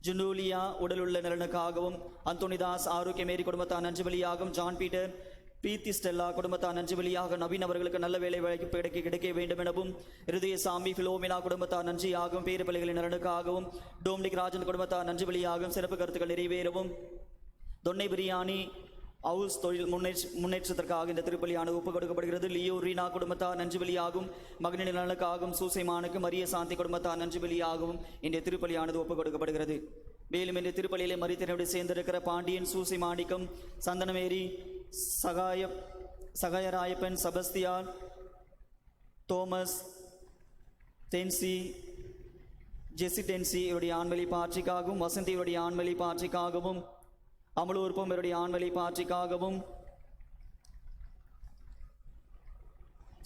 ஜுனூலியா உடல் உள்ள நலனுக்காகவும், அந்தோனிதாஸ் ஆரோக்கிய மேரி குடும்பத்தார் நன்றி பலியாகும், ஜான் பீட்டர் பீத்தி ஸ்டெல்லா குடும்பத்தார் நன்றி பலியாக, நவீன் அவர்களுக்கு நல்ல வேலை வாய்ப்பு கிடைக்க வேண்டும் எனவும், இருதயசாமி பிலோமினா குடும்பத்தார் நன்றியாகும், பேரு பிள்ளைகளின் நலனுக்காகவும், டோம்னிக் ராஜன் குடும்பத்தார் நன்றி பலியாகும், சிறப்பு கருத்துக்கள் நிறைவேறவும், தொன்னை பிரியாணி ஹவுஸ் தொழில் முன்னேற்றத்திற்காக இந்த திருப்பலியானது ஒப்புக் கொடுக்கப்படுகிறது. லியோ ரீனா குடும்பத்தார் நன்றி பலியாகும். மகனின் நலனுக்காகவும் சூசைமானுக்கு மரிய சாந்தி குடும்பத்தார் நன்றி பலியாகவும் இந்த திருப்பலியானது ஒப்புக் கொடுக்கப்படுகிறது. மேலும் இந்த திருப்பலியிலே மரித்தனோடு சேர்ந்திருக்கிற பாண்டியன், சூசை மாணிக்கம், சந்தனமேரி, சகாயராயப்பன், செபஸ்தியான், தோமஸ், தென்சி, ஜெசி டென்சி இவருடைய ஆண்மொழி பாற்றிக்காகவும், வசந்தி இவருடைய ஆண்மொழி பாற்றிக்காகவும், அமலூர்பம் இவருடைய ஆண்மொழி பாற்றிக்காகவும்,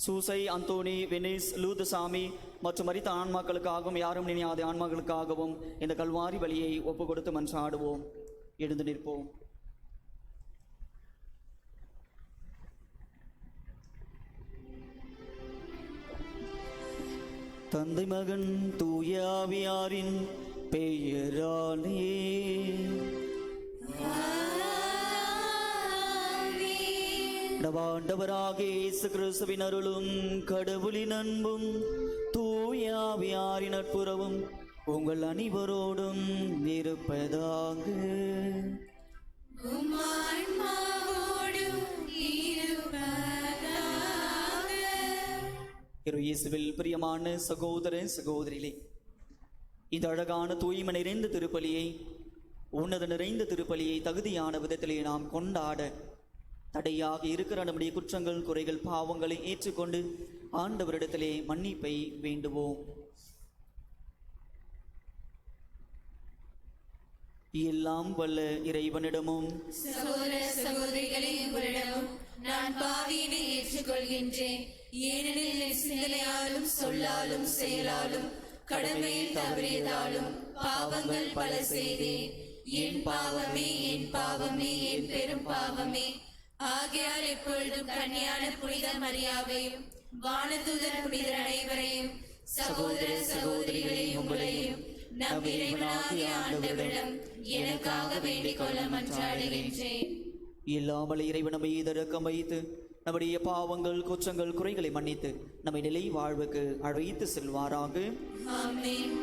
சூசை, அந்தோனி, வெனிஸ், லூதுசாமி மற்றும் மரித்த ஆன்மாக்களுக்காகவும் யாரும் நினையாத ஆன்மாக்களுக்காகவும் இந்த கல்வாரி பலியை ஒப்பு கொடுத்து மன்றாடுவோம். எழுந்து நிற்போம். தந்தை மகன் தூய ஆவியாரின் பெயராலே ஆண்டவராக இயேசு கிறிஸ்துவின் அருளும் கடவுளின் அன்பும் தூய ஆவியாரின் நட்புறவும் உங்கள் அனைவரோடும் இருப்பதாக. இயேசுவில் பிரியமான சகோதர சகோதரிகளே, இந்த அழகான தூய்மை நிறைந்த திருப்பலியை, உன்னத நிறைந்த திருப்பலியை தகுதியான விதத்திலே நாம் கொண்டாட தடையாக இருக்கிற நம்முடைய குற்றங்கள், குறைகள், பாவங்களை ஏற்றுக்கொண்டு ஆண்டவரிடத்திலே மன்னிப்பை வேண்டுவோம். எல்லாம் வல்ல இறைவனிடமும் சகோதர சகோதரிகளே, உங்களிடமும் நான் பாவியினை ஏற்றுக்கொள்கின்றேன். ஏனெனில் என் சிந்தனையாலும் சொல்லாலும் செயலாலும் கடமையில் தவறியதாலும் பாவங்கள் பல செய்தேன். என் பாவமே, என் பாவமே, என் பெரும் பாவமே. ஆகையால் எப்பொழுதும் கன்னியான புனித மரியாவையும் வானதூதர் புனிதர் அனைவரையும் சகோதர சகோதரிகளே உங்களையும் நம் இறைவனாகிய ஆண்டவரிடம் எனக்காக வேண்டிக் கொள்ள மன்றாடுகின்றேன். இல்லாமல் இறைவன் நம்மை இரக்கம் வைத்து நம்முடைய பாவங்கள், குற்றங்கள், குறைகளை மன்னித்து நம்மை நிலை வாழ்வுக்கு அழைத்து செல்வாராக. ஆமென்.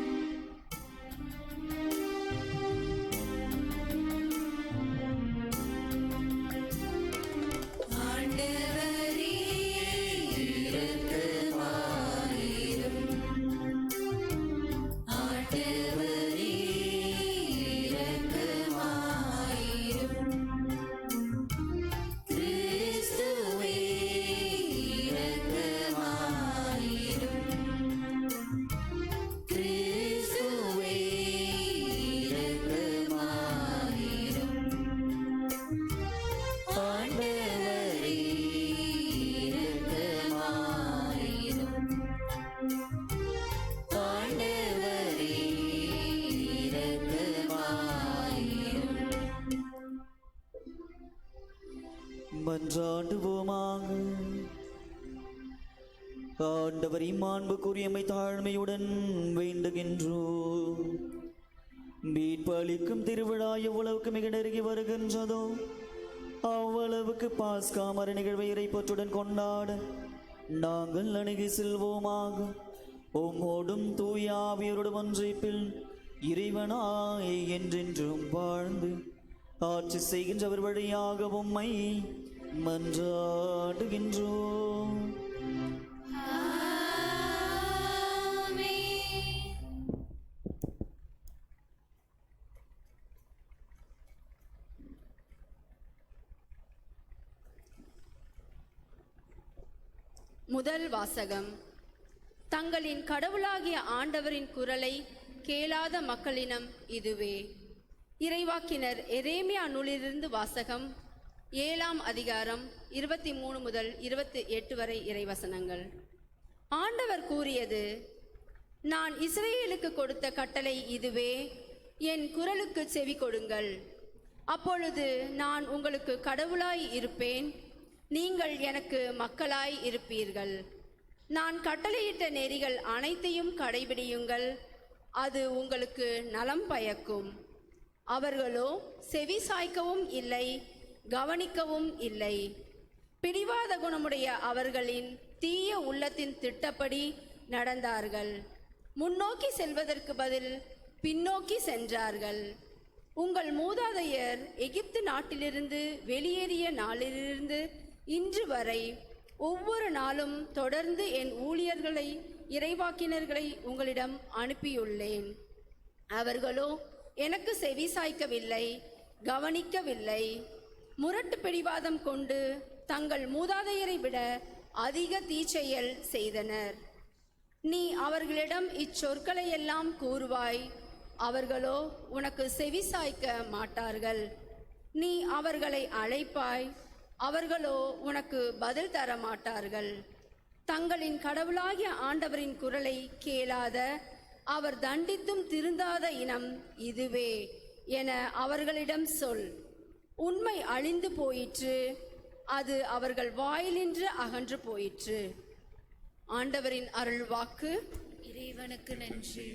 மன்றாடுவோமாக. ஆண்டவரை மாண்புக்குரியமை தாழ்மையுடன் வேண்டுகின்றோம். மீட்பு அளிக்கும் திருவிழா எவ்வளவுக்கு மிக நெருங்கி வருகின்றதோ அவ்வளவுக்கு பாஸ்கா மர நிகழ்வை இறைப்பற்றுடன் கொண்டாட நாங்கள் அணுகி செல்வோமாக. உம்மோடும் தூய ஆவியரோடும் ஒன்றைப்பில் இறைவனாய் என்றென்றும் வாழ்ந்து ஆட்சி செய்கின்றவர் வழியாக உம்மை மன்றாடுகின்றோம். முதல் வாசகம். தங்களின் கடவுளாகிய ஆண்டவரின் குரலை கேளாத மக்களினம் இதுவே. இறைவாக்கினர் எரேமியா நூலிலிருந்து வாசகம். 7ஆம் அதிகாரம் 23 முதல் 28 வரை இறைவசனங்கள். ஆண்டவர் கூறியது: நான் இஸ்ரேலுக்கு கொடுத்த கட்டளை இதுவே, என் குரலுக்கு செவி கொடுங்கள். அப்பொழுது நான் உங்களுக்கு கடவுளாய் இருப்பேன், நீங்கள் எனக்கு மக்களாய் இருப்பீர்கள். நான் கட்டளையிட்ட நெறிகள் அனைத்தையும் கடைபிடியுங்கள், அது உங்களுக்கு நலம் பயக்கும். அவர்களோ செவி சாய்க்கவும் இல்லை, கவனிக்கவும் இல்லை. பிடிவாத குணமுடைய அவர்களின் தீய உள்ளத்தின் திட்டப்படி நடந்தார்கள். முன்னோக்கி செல்வதற்கு பதில் பின்னோக்கி சென்றார்கள். உங்கள் மூதாதையர் எகிப்து நாட்டிலிருந்து வெளியேறிய நாளிலிருந்து இன்று வரை ஒவ்வொரு நாளும் தொடர்ந்து என் ஊழியர்களை இறைவாக்கினர்களை உங்களிடம் அனுப்பியுள்ளேன். அவர்களோ எனக்கு செவிசாய்க்கவில்லை, கவனிக்கவில்லை. முரட்டு பிடிவாதம் கொண்டு தங்கள் மூதாதையரை விட அதிக தீச்செயல் செய்தனர். நீ அவர்களிடம் இச்சொற்களையெல்லாம் கூறுவாய், அவர்களோ உனக்கு செவிசாய்க்க மாட்டார்கள். நீ அவர்களை அழைப்பாய், அவர்களோ உனக்கு பதில் தர மாட்டார்கள். தங்களின் கடவுளாகிய ஆண்டவரின் குரலை கேளாத, அவர் தண்டித்தும் திருந்தாத இனம் இதுவே என அவர்களிடம் சொல். உண்மை அழிந்து போயிற்று, அது அவர்கள் வாயிலின்று அகன்று போயிற்று. ஆண்டவரின் அருள் வாக்கு. இறைவனுக்கு நன்றி.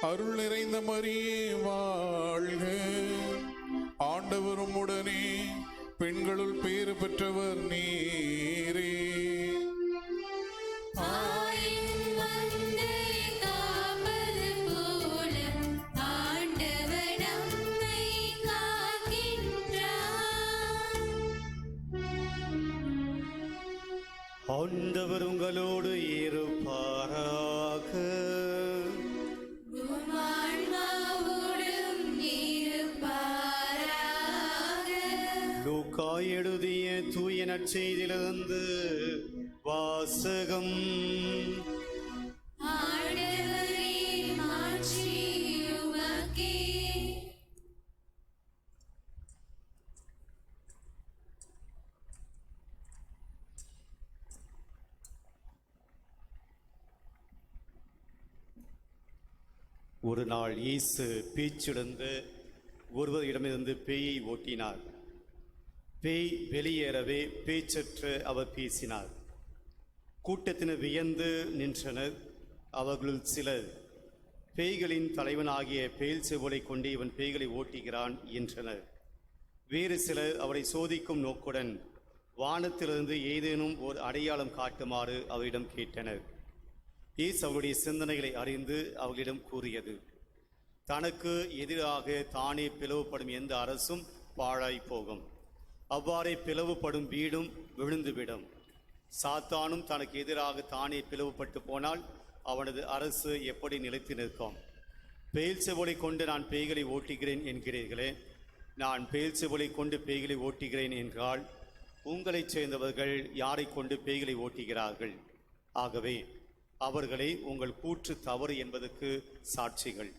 அருள் நிறைந்த மரியே வாழ்க, ஆண்டவர் உம்முடனே, பெண்களுள் பேறு பெற்றவர் நீரே. ஆண்டவர் உங்களோடு இருப்பாராக. லூக்கா எழுதிய தூய நற்செய்தியிலிருந்து வாசகம். ஒரு நாள் இயேசு பேச்சிழந்து ஒருவரிடமிருந்து பேயை ஓட்டினார். பேய் வெளியேறவே பேச்சற்று அவர் பேசினார். கூட்டத்தினர் வியந்து நின்றனர். அவர்களுள் சிலர், பேய்களின் தலைவனாகிய பெயல்செபூலை கொண்டு இவன் பேய்களை ஓட்டுகிறான் என்றனர். வேறு சிலர் அவரை சோதிக்கும் நோக்குடன் வானத்திலிருந்து ஏதேனும் ஒரு அடையாளம் காட்டுமாறு அவரிடம் கேட்டனர். இயேசு அவருடைய சிந்தனைகளை அறிந்து அவர்களிடம் கூறியது, தனக்கு எதிராக தானே பிளவுபடும் எந்த அரசும் பாழாய் போகும். அவ்வாறே பிளவுபடும் வீடும் விழுந்துவிடும். சாத்தானும் தனக்கு எதிராக தானே பிளவுபட்டு போனால் அவனது அரசு எப்படி நிலைத்து நிற்கும்? பெயல்செபூலை கொண்டு நான் பேய்களை ஓட்டுகிறேன் என்கிறீர்களே, நான் பெயல்செபூலை கொண்டு பேய்களை ஓட்டுகிறேன் என்றால் உங்களைச் சேர்ந்தவர்கள் யாரை கொண்டு பேய்களை ஓட்டுகிறார்கள்? ஆகவே அவர்களை உங்கள் கூற்று தவறு என்பதற்கு சாட்சிகள்.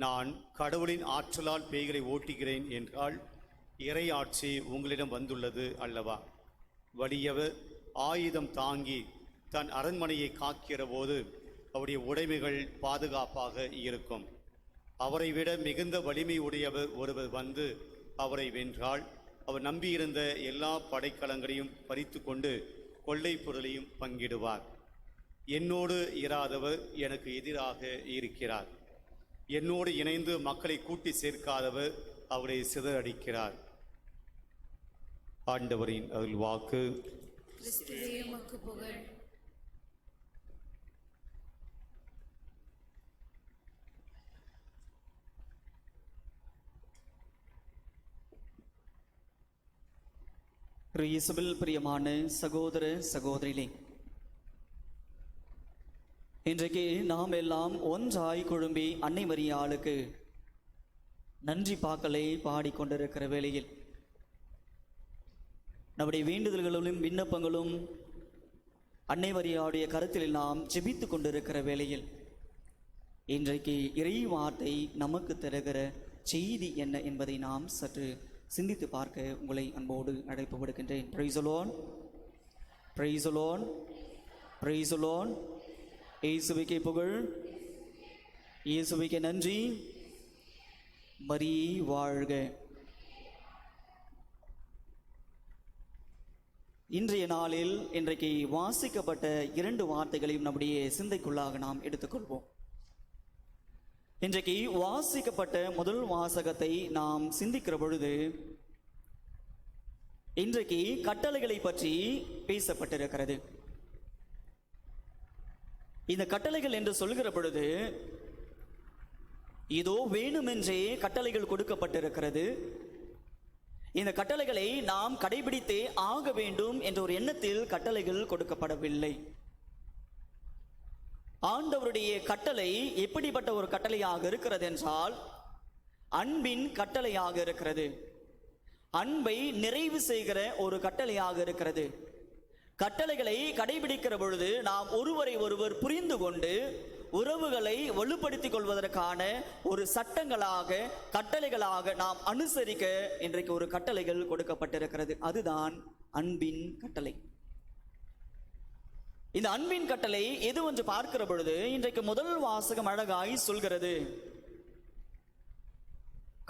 நான் கடவுளின் ஆற்றலால் பேய்களை ஓட்டுகிறேன் என்றால் இறை ஆட்சி உங்களிடம் வந்துள்ளது அல்லவா? வலியவர் ஆயுதம் தாங்கி தன் அரண்மனையை காக்கிற போது அவருடைய உடைமைகள் பாதுகாப்பாக இருக்கும். அவரை விட மிகுந்த வலிமை உடையவர் ஒருவர் வந்து அவரை வென்றால் அவர் நம்பியிருந்த எல்லா படைக்கலங்களையும் பறித்து கொண்டு கொள்ளை பொருளையும் பங்கிடுவார். என்னோடு இராதவர் எனக்கு எதிராக இருக்கிறார். என்னோடு இணைந்து மக்களை கூட்டி சேர்க்காதவர் அவரை சிதறடிக்கிறார். ஆண்டவரின் அருள் வாக்கு. கிறிஸ்துவே உமக்கு புகழ். இயேசுவில் பிரியமான சகோதர சகோதரிகளே, இன்றைக்கு நாம் எல்லாம் ஒன்றாய் குழும்பி அன்னை மரியாளுக்கு நன்றி பாக்களை பாடிக்கொண்டிருக்கிற வேளையில் நம்முடைய வேண்டுதல்களும் விண்ணப்பங்களும் அன்னை மரியாளுடைய கருத்தில் நாம் ஜெபித்து கொண்டிருக்கிற வேளையில் இன்றைக்கு இறை வார்த்தை நமக்கு தருகிற செய்தி என்ன என்பதை நாம் சற்று சிந்தித்து பார்க்க உங்களை அன்போடு அழைப்பு விடுக்கின்றேன். Praise the lord, praise the lord, praise the lord. இயேசுவுக்கே புகழ், இயேசுவுக்கே நன்றி. மரியே வாழ்க. இன்றைய நாளில் இன்றைக்கு வாசிக்கப்பட்ட 2 வார்த்தைகளையும் நம்முடைய சிந்தைக்குள்ளாக நாம் எடுத்துக்கொள்வோம். இன்றைக்கு வாசிக்கப்பட்ட முதல் வாசகத்தை நாம் சிந்திக்கிற பொழுது இன்றைக்கு கட்டளைகளை பற்றி பேசப்பட்டிருக்கிறது. இந்த கட்டளைகள் என்று சொல்கிற பொழுது இதோ வேணுமென்றே கட்டளைகள் கொடுக்கப்பட்டிருக்கிறது. இந்த கட்டளைகளை நாம் கடைபிடித்தே ஆக வேண்டும் என்ற ஒரு எண்ணத்தில் கட்டளைகள் கொடுக்கப்படவில்லை. ஆண்டவருடைய கட்டளை எப்படிப்பட்ட ஒரு கட்டளையாக இருக்கிறது என்றால் அன்பின் கட்டளையாக இருக்கிறது. அன்பை நிறைவு செய்கிற ஒரு கட்டளையாக இருக்கிறது. கட்டளைகளை கடைபிடிக்கிற பொழுது நாம் ஒருவரை ஒருவர் புரிந்து கொண்டு உறவுகளை வலுப்படுத்திக் கொள்வதற்கான ஒரு சட்டங்களாக கட்டளைகளாக நாம் அனுசரிக்க இன்றைக்கு ஒரு கட்டளைகள் கொடுக்கப்பட்டிருக்கிறது. அதுதான் அன்பின் கட்டளை. இந்த அன்பின் கட்டளை எது என்று பார்க்கிற பொழுது இன்றைக்கு முதல் வாசகம் அழகாய் சொல்கிறது.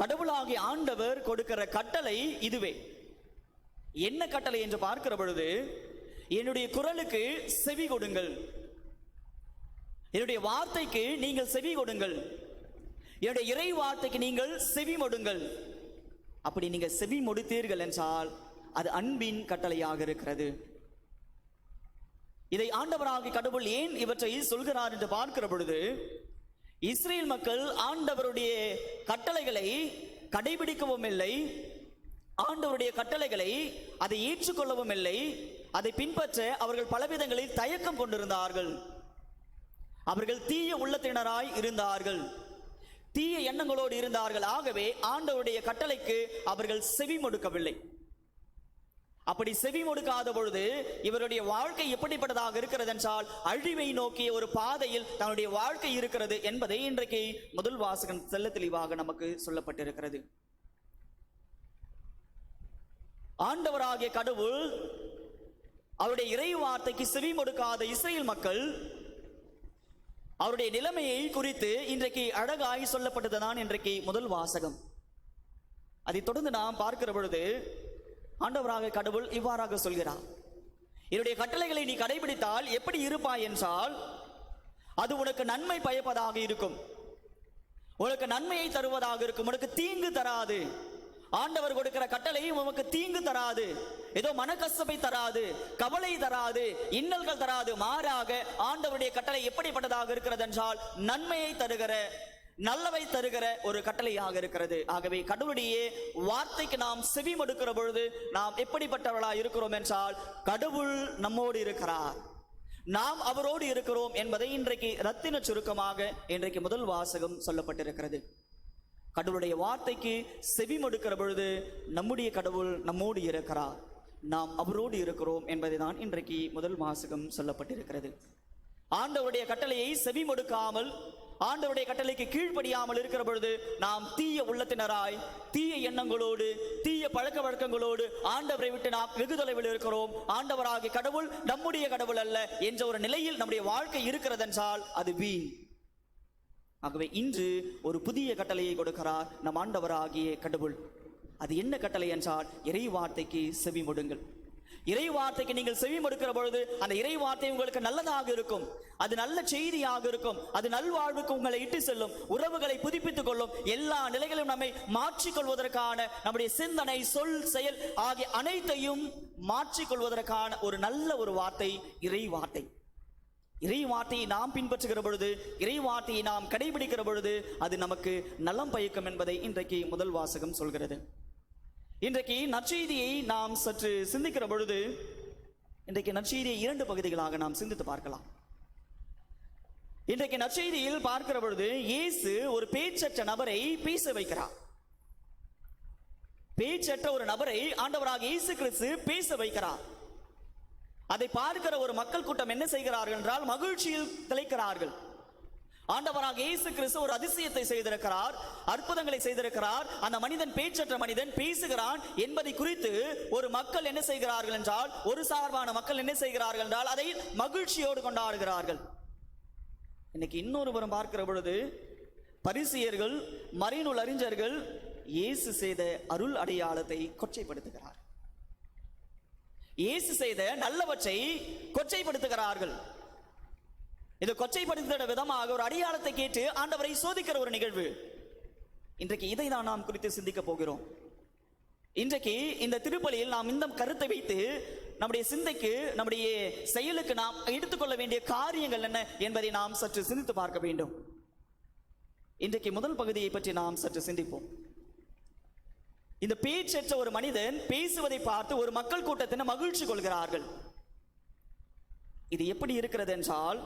கடவுளாகிய ஆண்டவர் கொடுக்கிற கட்டளை இதுவே. என்ன கட்டளை என்று பார்க்கிற பொழுது, என்னுடைய குரலுக்கு செவி கொடுங்கள், என்னுடைய வார்த்தைக்கு நீங்கள் செவி கொடுங்கள், என்னுடைய இறை வார்த்தைக்கு நீங்கள் செவி மொடுங்கள். அப்படி நீங்கள் செவி மொடுத்தீர்கள் என்றால் அது அன்பின் கட்டளையாக இருக்கிறது. இதை ஆண்டவராகிய கடவுள் ஏன் இவற்றை சொல்கிறார் என்று பார்க்கிற பொழுது, இஸ்ரேல் மக்கள் ஆண்டவருடைய கட்டளைகளை கடைபிடிக்கவும் இல்லை, ஆண்டவருடைய கட்டளைகளை அதை ஏற்றுக்கொள்ளவும் இல்லை, அதை பின்பற்ற அவர்கள் பலவிதங்களில் தயக்கம் கொண்டிருந்தார்கள். அவர்கள் தீய உள்ளத்தினராய் இருந்தார்கள், தீய எண்ணங்களோடு இருந்தார்கள். ஆகவே ஆண்டவருடைய கட்டளைக்கு அவர்கள் செவி மொடுக்கவில்லை. அப்படி செவி மொடுக்காத பொழுது இவருடைய வாழ்க்கை எப்படிப்பட்டதாக இருக்கிறது என்றால் அழிவை நோக்கிய ஒரு பாதையில் தன்னுடைய வாழ்க்கை இருக்கிறது என்பதை இன்றைக்கு முதல் வாசகம் செல்ல தெளிவாக நமக்கு சொல்லப்பட்டிருக்கிறது. ஆண்டவராகிய கடவுள் அவருடைய இறை வார்த்தைக்கு செவி மொடுக்காத இஸ்ரேல் மக்கள் அவருடைய நிலைமையை குறித்து இன்றைக்கு அழகாய் சொல்லப்பட்டதுதான் இன்றைக்கு முதல் வாசகம். அதை தொடர்ந்து நாம் பார்க்கிற பொழுது ஆண்டவராக கடவுள் இவ்வாறாக சொல்கிறார், என்னுடைய கட்டளைகளை நீ கடைபிடித்தால் எப்படி இருப்பாய் என்றால் அது உனக்கு நன்மை பயப்பதாக இருக்கும், உனக்கு நன்மையை தருவதாக இருக்கும், உனக்கு தீங்கு தராது. ஆண்டவர் கொடுக்கிற கட்டளையும் உனக்கு தீங்கு தராது, ஏதோ மனக்கசப்பை தராது, கவலை தராது, இன்னல்கள் தராது. மாறாக ஆண்டவருடைய கட்டளை எப்படிப்பட்டதாக இருக்கிறது என்றால் நன்மையை தருகிற, நல்லவை தருகிற ஒரு கட்டளையாக இருக்கிறது. ஆகவே கடவுளுடைய வார்த்தைக்கு நாம் செவி மடுக்கிற பொழுது நாம் எப்படிப்பட்டவர்களாக இருக்கிறோம் என்றால் கடவுள் நம்மோடு இருக்கிறார், நாம் அவரோடு இருக்கிறோம் என்பதை இன்றைக்கு ரத்தின சுருக்கமாக இன்றைக்கு முதல் வாசகம் சொல்லப்பட்டிருக்கிறது. கடவுளுடைய வார்த்தைக்கு செவி மடுக்கிற பொழுது நம்முடைய கடவுள் நம்மோடு இருக்கிறார், நாம் அவரோடு இருக்கிறோம் என்பதை தான் இன்றைக்கு முதல் வாசகம் சொல்லப்பட்டிருக்கிறது. ஆண்டவருடைய கட்டளையை செவி மடுக்காமல், ஆண்டவருடைய கட்டளைக்கு கீழ்ப்படியாமல் இருக்கிற பொழுது நாம் தீய உள்ளத்தினராய், தீய எண்ணங்களோடு, தீய பழக்க வழக்கங்களோடு ஆண்டவரை விட்டு நாம் வெகு தொலைவில் இருக்கிறோம். ஆண்டவராகிய கடவுள் நம்முடைய கடவுள் அல்ல என்ற ஒரு நிலையில் நம்முடைய வாழ்க்கை இருக்கிறது என்றால் அது வீண். ஆகவே இன்று ஒரு புதிய கட்டளையை கொடுக்கிறார் நம் ஆண்டவராகிய கடவுள். அது என்ன கட்டளை என்றால் இறை வார்த்தைக்கு செவி மடுங்கள். இறை வார்த்தைக்கு நீங்கள் செவி மடுக்கிற பொழுது அந்த இறை வார்த்தை உங்களுக்கு நல்லதாக இருக்கும், அது நல்ல செய்தியாக இருக்கும், அது நல்வாழ்வுக்கு உங்களை இட்டு செல்லும், உறவுகளை புதுப்பித்துக் கொள்ளும், எல்லா நிலைகளிலும் நம்மை மாற்றிக்கொள்வதற்கான, நம்முடைய சிந்தனை, சொல், செயல் ஆகிய அனைத்தையும் மாற்றிக்கொள்வதற்கான ஒரு நல்ல ஒரு வார்த்தை இறை வார்த்தை. இறை வார்த்தையை நாம் பின்பற்றுகிற பொழுது, இறை வார்த்தையை நாம் கடைபிடிக்கிற பொழுது அது நமக்கு நலம் பயக்கும் என்பதை இன்றைக்கு முதல் வாசகம் சொல்கிறது. இன்றைக்கு நற்செய்தியை நாம் சற்று சிந்திக்கிற பொழுது இன்றைக்கு நற்செய்தியை 2 பகுதிகளாக நாம் சிந்தித்து பார்க்கலாம். இன்றைக்கு நற்செய்தியில் பார்க்கிற பொழுது இயேசு ஒரு பேச்சற்ற நபரை பேச வைக்கிறார். பேச்சற்ற ஒரு நபரை ஆண்டவராக இயேசு கிறிஸ்து பேச வைக்கிறார். அதை பார்க்கிற ஒரு மக்கள் கூட்டம் என்ன செய்கிறார்கள் என்றால் மகிழ்ச்சியில் திளைக்கிறார்கள். ஆண்டவராக இயேசு கிறிஸ்து ஒரு அதிசயத்தை செய்திருக்கிறார், அற்புதங்களை செய்திருக்கிறார், அந்த மனிதன் பேச்சற்ற மனிதன் பேசுகிறான் என்பதை குறித்து ஒரு மக்கள் என்ன செய்கிறார்கள் என்றால், ஒரு சார்பான மக்கள் என்ன செய்கிறார்கள் என்றால் அதை மகிழ்ச்சியோடு கொண்டாடுகிறார்கள். இன்னைக்கு இன்னொரு புறம் பார்க்கிற பொழுது பரிசேயர்கள், மறைநூல் அறிஞர்கள் இயேசு செய்த அருள் அடையாளத்தை கொச்சைப்படுத்துகிறார். இயேசு செய்த நல்லவற்றை கொச்சைப்படுத்துகிறார்கள். இது கொச்சைப்படுத்துகிற விதமாக ஒரு அடையாளத்தை கேட்டு ஆண்டவரை சோதிக்கிற ஒரு நிகழ்வு. இன்றைக்கு இதை தான் நாம் குறித்து சிந்திக்க போகிறோம். இன்றைக்கு இந்த திருப்பலியில் நாம் இந்த கருத்தை வைத்து நம்முடைய சிந்தைக்கு, நம்முடைய செயலுக்கு நாம் எடுத்துக்கொள்ள வேண்டிய காரியங்கள் என்ன என்பதை நாம் சற்று சிந்தித்து பார்க்க வேண்டும். இன்றைக்கு முதல் பகுதியை பற்றி நாம் சற்று சிந்திப்போம். இந்த பேச்சற்ற ஒரு மனிதன் பேசுவதை பார்த்து ஒரு மக்கள் கூட்டத்தினர் மகிழ்ச்சி கொள்கிறார்கள். இது எப்படி இருக்கிறது என்றால்,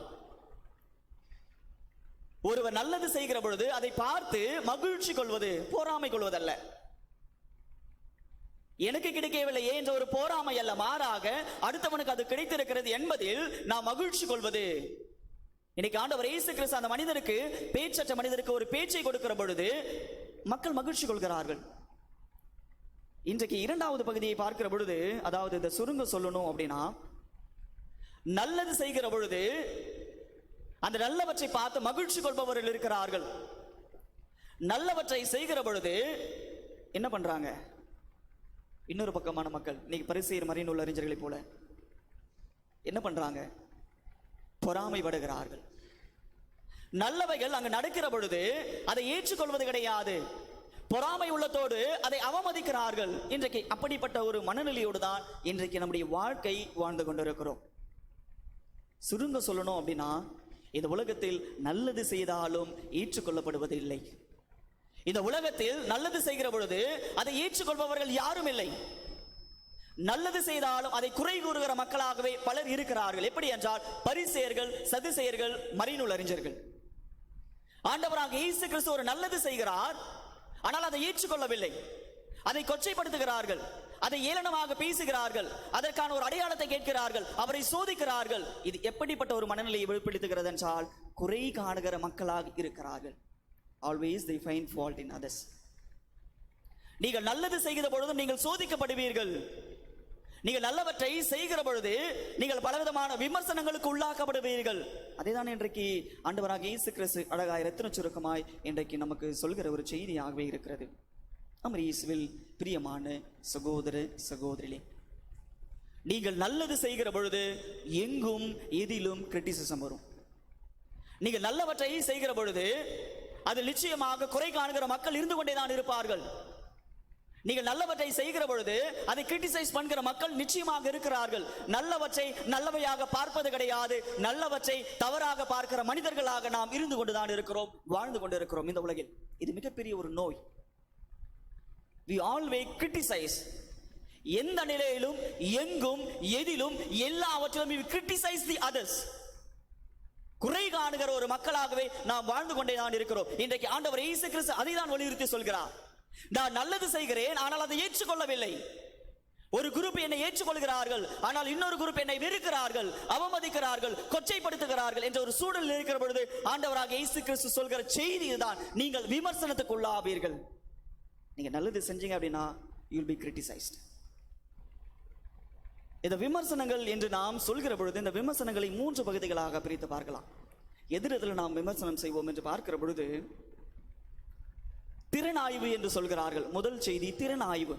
ஒருவர் நல்லது செய்கிற பொழுது அதை பார்த்து மகிழ்ச்சி கொள்வது பொறாமை கொள்வதல்ல. எனக்கு கிடைக்கவில்லையே என்ற ஒரு பொறாமை அல்ல, மாறாக அடுத்தவனுக்கு அது கிடைத்திருக்கிறது என்பதில் நாம் மகிழ்ச்சி கொள்வது. இன்னைக்கு ஆண்டவர் இயேசு கிறிஸ்து அந்த மனிதருக்கு, பேச்சற்ற மனிதருக்கு ஒரு பேச்சை கொடுக்கிற பொழுது மக்கள் மகிழ்ச்சி கொள்கிறார்கள். இன்றைக்கு 2வது பகுதியை பார்க்கிற பொழுது, அதாவது இந்த சுருங்க சொல்லணும் அப்படின்னா, நல்லது செய்கிற பொழுது அந்த நல்லவற்றை பார்த்து மகிழ்ச்சி கொள்பவர்கள் இருக்கிறார்கள். நல்லவற்றை செய்கிற பொழுது என்ன பண்றாங்க? இன்னொரு பக்கமான மக்கள், இன்னைக்கு பரிசேயர், மறைநூல் அறிஞர்களைப் போல என்ன பண்றாங்க? பொறாமைப்படுகிறார்கள். நல்லவைகள் அங்கு நடக்கிற பொழுது அதை ஏற்றுக்கொள்வது கிடையாது, பொறாமை உள்ளத்தோடு அதை அவமதிக்கிறார்கள். இன்றைக்கு அப்படிப்பட்ட ஒரு மனநிலையோடு தான் இன்றைக்கு நம்முடைய வாழ்க்கை வாழ்ந்து கொண்டிருக்கிறோம். சுருங்க சொல்லணும் அப்படின்னா, இந்த உலகத்தில் நல்லது செய்தாலும் ஏற்றுக்கொள்ளப்படுவது இல்லை. இந்த உலகத்தில் நல்லது செய்கிற பொழுது அதை ஏற்றுக்கொள்பவர்கள் யாரும் இல்லை. நல்லது செய்தாலும் அதை குறை கூறுகிற மக்களாகவே பலர் இருக்கிறார்கள். எப்படி என்றால் பரிசேயர்கள், சதுசேயர்கள், மறைநூல் அறிஞர்கள். ஆண்டவராக இயேசு கிறிஸ்து ஒரு நல்லது செய்கிறார், ஆனால் அதை ஏற்றுக்கொள்ளவில்லை, அதை கொச்சைப்படுத்துகிறார்கள், அதை ஏளனமாக பேசுகிறார்கள், அதற்கான ஒரு அடையாளத்தை கேட்கிறார்கள், அவரை சோதிக்கிறார்கள். இது எப்படிப்பட்ட ஒரு மனநிலையை வெளிப்படுத்துகிறது என்றால் குறை காணுகிற மக்களாக இருக்கிறார்கள். Always they find fault in others. நீங்கள் நல்லது செய்கிற பொழுதும் நீங்கள் சோதிக்கப்படுவீர்கள். நீங்கள் நல்லவற்றை செய்கிற பொழுது நீங்கள் பலவிதமான விமர்சனங்களுக்கு உள்ளாக்கப்படுவீர்கள். அதேதான் இன்றைக்கு ஆண்டவராக இயேசு கிறிஸ்து அழகாய் ரத்தின சுருக்கமாய் இன்றைக்கு நமக்கு சொல்கிற ஒரு செய்தியாகவே இருக்கிறது. நம்ம இயேசுவில் பிரியமான சகோதர சகோதரிகளே, நீங்கள் நல்லது செய்கிற பொழுது எங்கும் எதிலும் கிரிட்டிசிசம் வரும். நீங்கள் நல்லவற்றை செய்கிற பொழுது அதில் நிச்சயமாக குறை காணுகிற மக்கள் இருந்து கொண்டேதான் இருப்பார்கள். நீங்கள் நல்லவற்றை செய்கிற பொழுது அதை கிரிட்டிசைஸ் பண்ணுகிற மக்கள் நிச்சயமாக இருக்கிறார்கள். நல்லவற்றை நல்லவையாக பார்ப்பது கிடையாது, நல்லவற்றை தவறாக பார்க்கிற மனிதர்களாக நாம் இருந்து கொண்டுதான் இருக்கிறோம், வாழ்ந்து கொண்டு இருக்கிறோம் இந்த உலகில். இது மிகப்பெரிய ஒரு நோய். We always criticize. எந்த நிலையிலும் எங்கும் எதிலும் எல்லாவற்றிலும் we criticize the others. குறை காணுகிற ஒரு மக்களாகவே நாம் வாழ்ந்து கொண்டே தான் இருக்கிறோம். இன்றைக்கு ஆண்டவர் இயேசு கிறிஸ்து அதை தான் வலியுறுத்தி சொல்கிறார். நான் நல்லது செய்கிறேன், ஆனால் அதை ஏற்றுக்கொள்ளவில்லை. ஒரு குரூப் என்னை ஏற்றுக்கொள்கிறார்கள், ஆனால் இன்னொரு குரூப் என்னை வெறுக்கிறார்கள், அவமதிக்கிறார்கள், கொச்சைப்படுத்துகிறார்கள் என்ற ஒரு சூழல் இருக்கிற பொழுது ஆண்டவராக இயேசு கிறிஸ்து சொல்கிற செய்தி இதுதான்: நீங்கள் விமர்சனத்துக்கு உள்ளாவீர்கள். நீங்க நல்லது செஞ்சீங்க அப்படின்னா you will be criticized. இந்த விமர்சனங்கள் என்று நாம் சொல்கிற பொழுது இந்த விமர்சனங்களை 3 பகுதிகளாக பிரித்து பார்க்கலாம். எதிரில் நாம் விமர்சனம் செய்வோம் என்று பார்க்கிற பொழுது திறனாய்வு என்று சொல்கிறார்கள். முதல் செய்தி திறனாய்வு,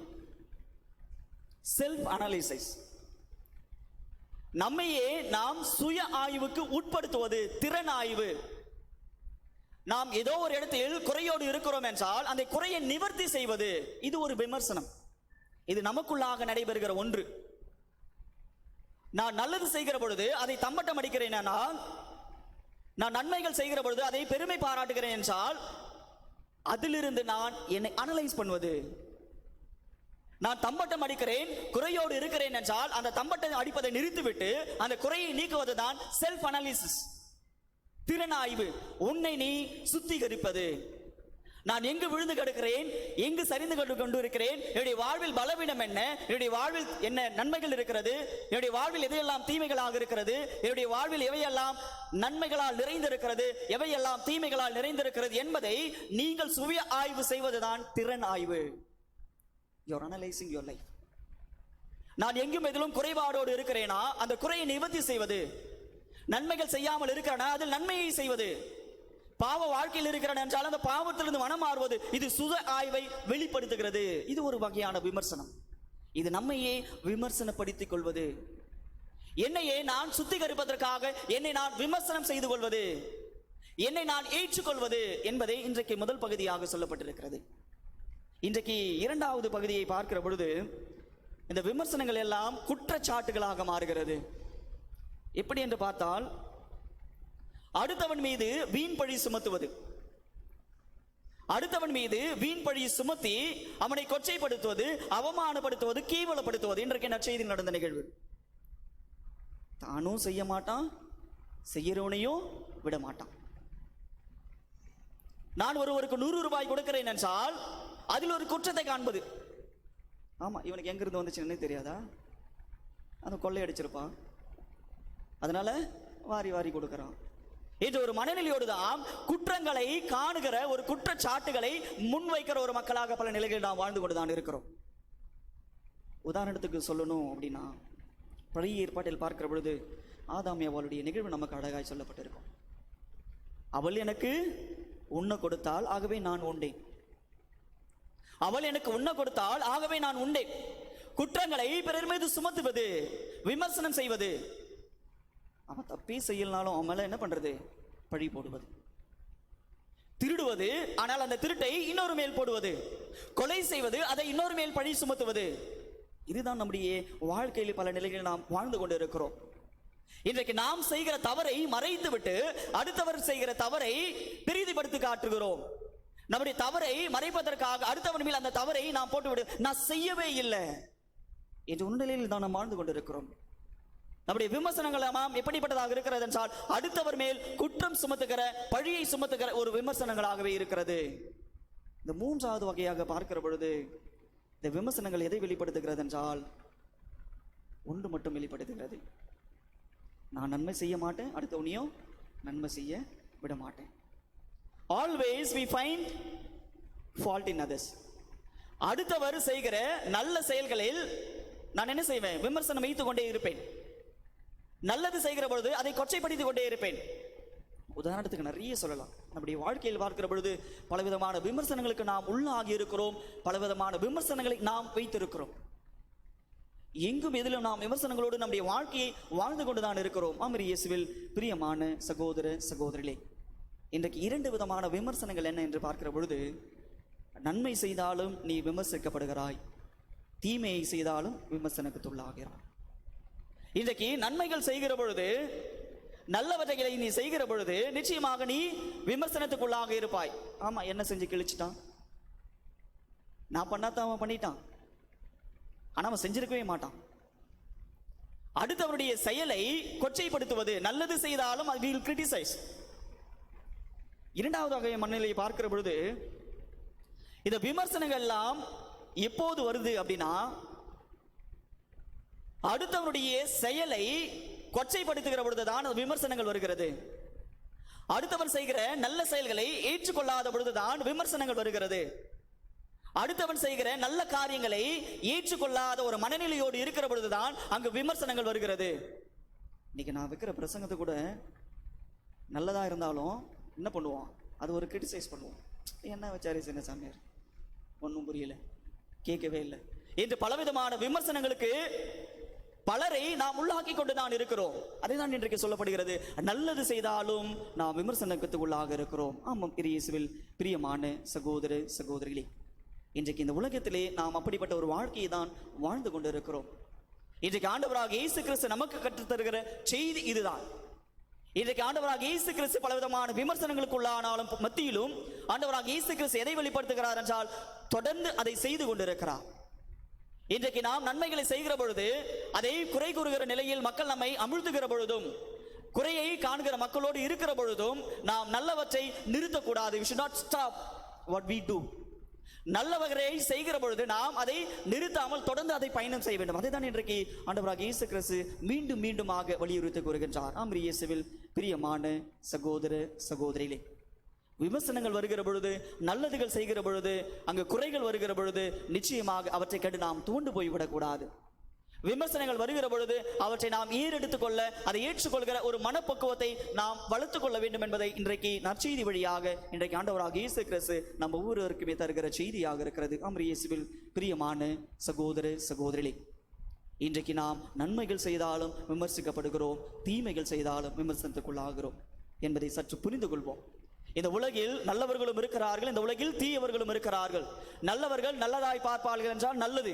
செல்ஃப் அனலைசிஸ். நம்மையே நாம் சுய ஆய்வுக்கு உட்படுத்துவது திறனாய்வு. நாம் ஏதோ ஒரு இடத்தில் குறையோடு இருக்கிறோம் என்றால் அந்த குறையை நிவர்த்தி செய்வது, இது ஒரு விமர்சனம். இது நமக்குள்ளாக நடைபெறுகிற ஒன்று. நான் நல்லது செய்கிற பொழுது அதை தம்பட்டம் அடிக்கிறேன் என்றால், நான் நன்மைகள் செய்கிற பொழுது அதை பெருமை பாராட்டுகிறேன் என்றால், அதிலிருந்து நான் என்னை அனலைஸ் பண்ணுவது. நான் தம்பட்டம் அடிக்கிறேன், குறையோடு இருக்கிறேன் என்றால் அந்த தம்பட்டம் அடிப்பதை நிறுத்திவிட்டு அந்த குறையை நீக்குவதுதான் செல்ஃப் அனாலிசிஸ், திறனாய்வு. உன்னை நீ சுத்திகரிப்பது. நான் எங்கு விழுந்து கிடக்கிறேன், எங்கு சரிந்து கொண்டு இருக்கிறேன், என்னுடைய வாழ்வில் பலவீனம் என்ன, என்னுடைய வாழ்வில் என்ன நன்மைகள் இருக்கிறது, என்னுடைய வாழ்வில் எதையெல்லாம் தீமைகளாக இருக்கிறது, என்னுடைய வாழ்வில் எவையெல்லாம் நன்மைகளால் நிறைந்திருக்கிறது, எவையெல்லாம் தீமைகளால் நிறைந்திருக்கிறது என்பதை நீங்கள் சுய ஆய்வு செய்வதுதான் திறன் ஆய்வு. You are analyzing your life. நான் எங்கும் எதிலும் குறைபாடோடு இருக்கிறேனா அந்த குறையை நிவர்த்தி செய்வது, நன்மைகள் செய்யாமல் இருக்கிறனா அதில் நன்மையை செய்வது, பாவ வாழ்க்கையில் இருக்கிறான் என்றால் அந்த பாவத்திலிருந்து மனம் மாறுவது, இது சுய ஆய்வை வெளிப்படுத்துகிறது. இது ஒரு வகையான விமர்சனம். இது நம்மையே விமர்சனப்படுத்திக் கொள்வது, என்னையே நான் சுத்திகரிப்பதற்காக என்னை நான் விமர்சனம் செய்து கொள்வது, என்னை நான் ஏற்றுக்கொள்வது என்பதை இன்றைக்கு முதல் பகுதியாக சொல்லப்பட்டிருக்கிறது. இன்றைக்கு இரண்டாவது பகுதியை பார்க்கிற பொழுது இந்த விமர்சனங்கள் எல்லாம் குற்றச்சாட்டுகளாக மாறுகிறது. எப்படி என்று பார்த்தால், அடுத்தவன் மீது வீண் பழி சுமத்துவது, அடுத்தவன் மீது வீண் பழி சுமத்தி அவனை கொச்சைப்படுத்துவது, அவமானப்படுத்துவது, கேவலப்படுத்துவது. இன்றைக்கு நற்செய்தியில் நடந்த நிகழ்வு. தானும் செய்ய மாட்டான், செய்யறவனையும் விட மாட்டான். நான் ஒருவருக்கு 100 ரூபாய் கொடுக்கிறேன் என்றால் அதில் ஒரு குற்றத்தை காண்பது. ஆமா, இவனுக்கு எங்கிருந்து வந்துச்சுன்னு தெரியாதா, அந்த கொள்ளையடிச்சிருப்பான், அதனால வாரி வாரி கொடுக்கிறான் என்ற ஒரு மனநிலையோடு தான் குற்றங்களை காணுகிற, ஒரு குற்றச்சாட்டுகளை முன்வைக்கிற ஒரு மக்களாக பல நிலைகளில் நாம் வாழ்ந்து கொண்டுதான் இருக்கிறோம். உதாரணத்துக்கு சொல்லணும் அப்படின்னா, பழைய ஏற்பாட்டில் பார்க்கிற பொழுது ஆதாம் ஏவாளுடைய நிகழ்வு நமக்கு அழகாய் சொல்லப்பட்டிருக்கும். அவள் எனக்கு உண்ண கொடுத்தால் ஆகவே நான் உண்டேன், அவள் எனக்கு உண்ண கொடுத்தால் ஆகவே நான் உண்டேன். குற்றங்களை பிறர் மீது சுமத்துவது, விமர்சனம் செய்வது, அவன் தப்பே செய்யலனாலும் அவன் மேல என்ன பண்றது, பழி போடுவது. திருடுவது, ஆனால் அந்த திருட்டை இன்னொரு மேல் போடுவது, கொலை செய்வது, அதை இன்னொரு மேல் பழி சுமத்துவது. இதுதான் நம்முடைய வாழ்க்கையில் பல நிலைகளில் நாம் வாழ்ந்து கொண்டு இருக்கிறோம். இன்றைக்கு நாம் செய்கிற தவறை மறைத்து விட்டு அடுத்தவர் செய்கிற தவறை பிரீதிப்படுத்தி காட்டுகிறோம். நம்முடைய தவறை மறைப்பதற்காக அடுத்தவன் மேல் அந்த தவறை நாம் போட்டுவிடு, நான் செய்யவே இல்லை என்ற உண்மையில் தான் நாம் வாழ்ந்து கொண்டிருக்கிறோம். நம்முடைய விமர்சனங்கள் எல்லாம் எப்படிப்பட்டதாக இருக்கிறது என்றால், அடுத்தவர் மேல் குற்றம் சுமத்துகிற, பழியை சுமத்துகிற ஒரு விமர்சனங்களாகவே இருக்கிறது. இந்த 3வது வகையாக பார்க்கிற பொழுது இந்த விமர்சனங்கள் எதை வெளிப்படுத்துகிறது என்றால், ஒன்று மட்டும் வெளிப்படுத்துகிறது: நான் நன்மை செய்ய மாட்டேன், அடுத்தவனையும் நன்மை செய்ய விட மாட்டேன். Always we find fault in others. அடுத்தவர் செய்கிற நல்ல செயல்களில் நான் என்ன செய்வேன், விமர்சனம் வைத்துக் கொண்டே இருப்பேன். நல்லது செய்கிற பொழுது அதை கொச்சைப்படுத்திக் கொண்டே இருப்பேன். உதாரணத்துக்கு நிறைய சொல்லலாம். நம்முடைய வாழ்க்கையில் பார்க்கிற பொழுது பலவிதமான விமர்சனங்களுக்கு நாம் உள்ளாகி இருக்கிறோம், பலவிதமான விமர்சனங்களை நாம் வைத்திருக்கிறோம். எங்கும் எதிலும் நாம் விமர்சனங்களோடு நம்முடைய வாழ்க்கையை வாழ்ந்து கொண்டுதான் இருக்கிறோம். ஆமென். இயேசுவில் பிரியமான சகோதர சகோதரிகளே, இன்றைக்கு 2 விதமான விமர்சனங்கள் என்ன என்று பார்க்கிற பொழுது, நன்மை செய்தாலும் நீ விமர்சிக்கப்படுகிறாய், தீமையை செய்தாலும் விமர்சனத்துள்ளாகிறாய். இன்றைக்கு நன்மைகள் செய்கிற பொழுது, நல்லவற்றைகளை நீ செய்கிற பொழுது நிச்சயமாக நீ விமர்சனத்துக்குள்ளாக இருப்பாய். ஆமா, என்ன செஞ்சு கிழிச்சிட்டான், நான் பண்ணாதான் அவன் பண்ணிட்டான், ஆனா அவன் செஞ்சிருக்கவே மாட்டான். அடுத்தவருடைய செயலை கொச்சைப்படுத்துவது, நல்லது செய்தாலும் அது will criticize. இரண்டாவது வகை மனநிலையை பார்க்கிற பொழுது, இந்த விமர்சனங்கள் எல்லாம் எப்போது வருது அப்படின்னா, அடுத்தவருடைய செயலை கொச்சைப்படுத்துகிற பொழுதுதான் விமர்சனங்கள் வருகிறது. அடுத்தவன் செய்கிற நல்ல செயல்களை ஏற்றுக்கொள்ளாத பொழுதுதான் விமர்சனங்கள் வருகிறது. அடுத்தவன் செய்கிற நல்ல காரியங்களை ஏற்றுக்கொள்ளாத ஒரு மனநிலையோடு இருக்கிற பொழுதுதான் அங்கு விமர்சனங்கள் வருகிறது. இன்னைக்கு நான் வைக்கிற பிரசங்கத்தை கூட நல்லதா இருந்தாலும் என்ன பண்ணுவோம், அது ஒரு கிரிட்டிசைஸ் பண்ணுவோம். என்ன வச்சாரு சின்ன சாமியார், ஒன்றும் புரியல, கேட்கவே இல்லை என்று பலவிதமான விமர்சனங்களுக்கு பலரை நாம் உள்ளாக்கி கொண்டு தான் இருக்கிறோம். அதைதான் இன்றைக்கு சொல்லப்படுகிறது, நல்லது செய்தாலும் நாம் விமர்சனத்துக்கு உள்ளாக இருக்கிறோம். ஆமாம் இயேசுவில் பிரியமான சகோதர சகோதரிகளே, இன்றைக்கு இந்த உலகத்திலே நாம் அப்படிப்பட்ட ஒரு வாழ்க்கையை தான் வாழ்ந்து கொண்டு இருக்கிறோம். இன்றைக்கு ஆண்டவராக இயேசு கிறிஸ்து நமக்கு கற்றுத்தருகிற செய்தி இதுதான். இன்றைக்கு ஆண்டவராக இயேசு கிறிஸ்து பலவிதமான விமர்சனங்களுக்குள்ளானாலும் மத்தியிலும் ஆண்டவராக இயேசு கிறிஸ்து எதை வெளிப்படுத்துகிறார் என்றால், தொடர்ந்து அதை செய்து கொண்டிருக்கிறார். இன்றைக்கு நாம் நன்மைகளை செய்கிற பொழுது அதை குறை கூறுகிற நிலையில் மக்கள் நம்மை அமிழ்த்துகிற பொழுதும், குறையை காண்கிற மக்களோடு இருக்கிற பொழுதும் நாம் நல்லவற்றை நிறுத்தக்கூடாது. we should not stop what we do. நல்லவரை செய்கிற பொழுது நாம் அதை நிறுத்தாமல் தொடர்ந்து அதை பயணம் செய்ய வேண்டும். அதை தான் இன்றைக்கு ஆண்டவராக இயேசு கிறிஸ்து மீண்டும் மீண்டுமாக வலியுறுத்தி கூறுகின்றார். ஆம் இயேசுவில் பிரியமான சகோதர சகோதரிகளே, விமர்சனங்கள் வருகிற பொழுது, நல்லதுகள் செய்கிற பொழுது, அங்கு குறைகள் வருகிற பொழுது நிச்சயமாக அவற்றை கண்டு நாம் தூண்டு போய்விடக்கூடாது. விமர்சனங்கள் வருகிற பொழுது அவற்றை நாம் ஏறெடுத்துக் கொள்ள, அதை ஏற்றுக்கொள்கிற ஒரு மனப்பக்குவத்தை நாம் வளர்த்துக் கொள்ள வேண்டும் என்பதை இன்றைக்கு நற்செய்தி வழியாக இன்றைக்கு ஆண்டவராக இயேசு கிறிஸ்து நம்ம ஒவ்வொருவருக்குமே தருகிற செய்தியாக இருக்கிறது. ஆம் இயேசுவில் பிரியமான சகோதர சகோதரிகளே, இன்றைக்கு நாம் நன்மைகள் செய்தாலும் விமர்சிக்கப்படுகிறோம், தீமைகள் செய்தாலும் விமர்சனத்துக்குள்ளாகிறோம் என்பதை சற்று புரிந்து கொள்வோம். இந்த உலகில் நல்லவர்களும் இருக்கிறார்கள், இந்த உலகில் தீயவர்களும் இருக்கிறார்கள். நல்லவர்கள் நல்லதாய் பார்ப்பார்கள் என்றால் நல்லது,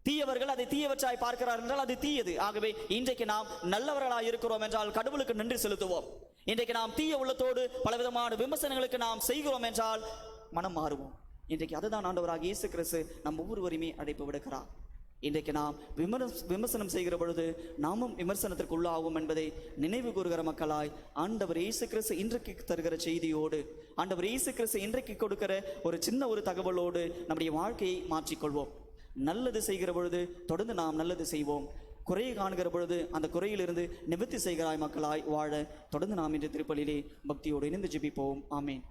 தீயவர்கள் அதை தீயவற்றாய் பார்க்கிறார்கள் என்றால் அது தீயது. ஆகவே இன்றைக்கு நாம் நல்லவர்களாய் இருக்கிறோம் என்றால் கடவுளுக்கு நன்றி செலுத்துவோம். இன்றைக்கு நாம் தீய உள்ளத்தோடு பலவிதமான விமர்சனங்களுக்கு நாம் செய்கிறோம் என்றால் மனம் மாறுவோம். இன்றைக்கு அதுதான் ஆண்டவராக இயேசு கிறிஸ்து நம் ஒவ்வொருவரையுமே அழைப்பு விடுக்கிறார். இன்றைக்கு நாம் விமர்சனம் செய்கிற பொழுது நாமும் விமர்சனத்திற்கு உள்ளாகும் என்பதை நினைவு கூறுகிற மக்களாய் ஆண்டவர் இயேசு கிறிஸ்து இன்றைக்கு தருகிற செய்தியோடு, ஆண்டவர் இயேசு கிறிஸ்து இன்றைக்கு கொடுக்கிற ஒரு சின்ன ஒரு தகவலோடு நம்முடைய வாழ்க்கையை மாற்றிக்கொள்வோம். நல்லது செய்கிற பொழுது தொடர்ந்து நாம் நல்லது செய்வோம். குறையை காணுகிற பொழுது அந்த குறையிலிருந்து நிவர்த்தி செய்கிறாய் மக்களாய் வாழ தொடர்ந்து நாம் இன்று திருப்பலியிலே பக்தியோடு இணைந்து ஜெபிப்போம். ஆமென்.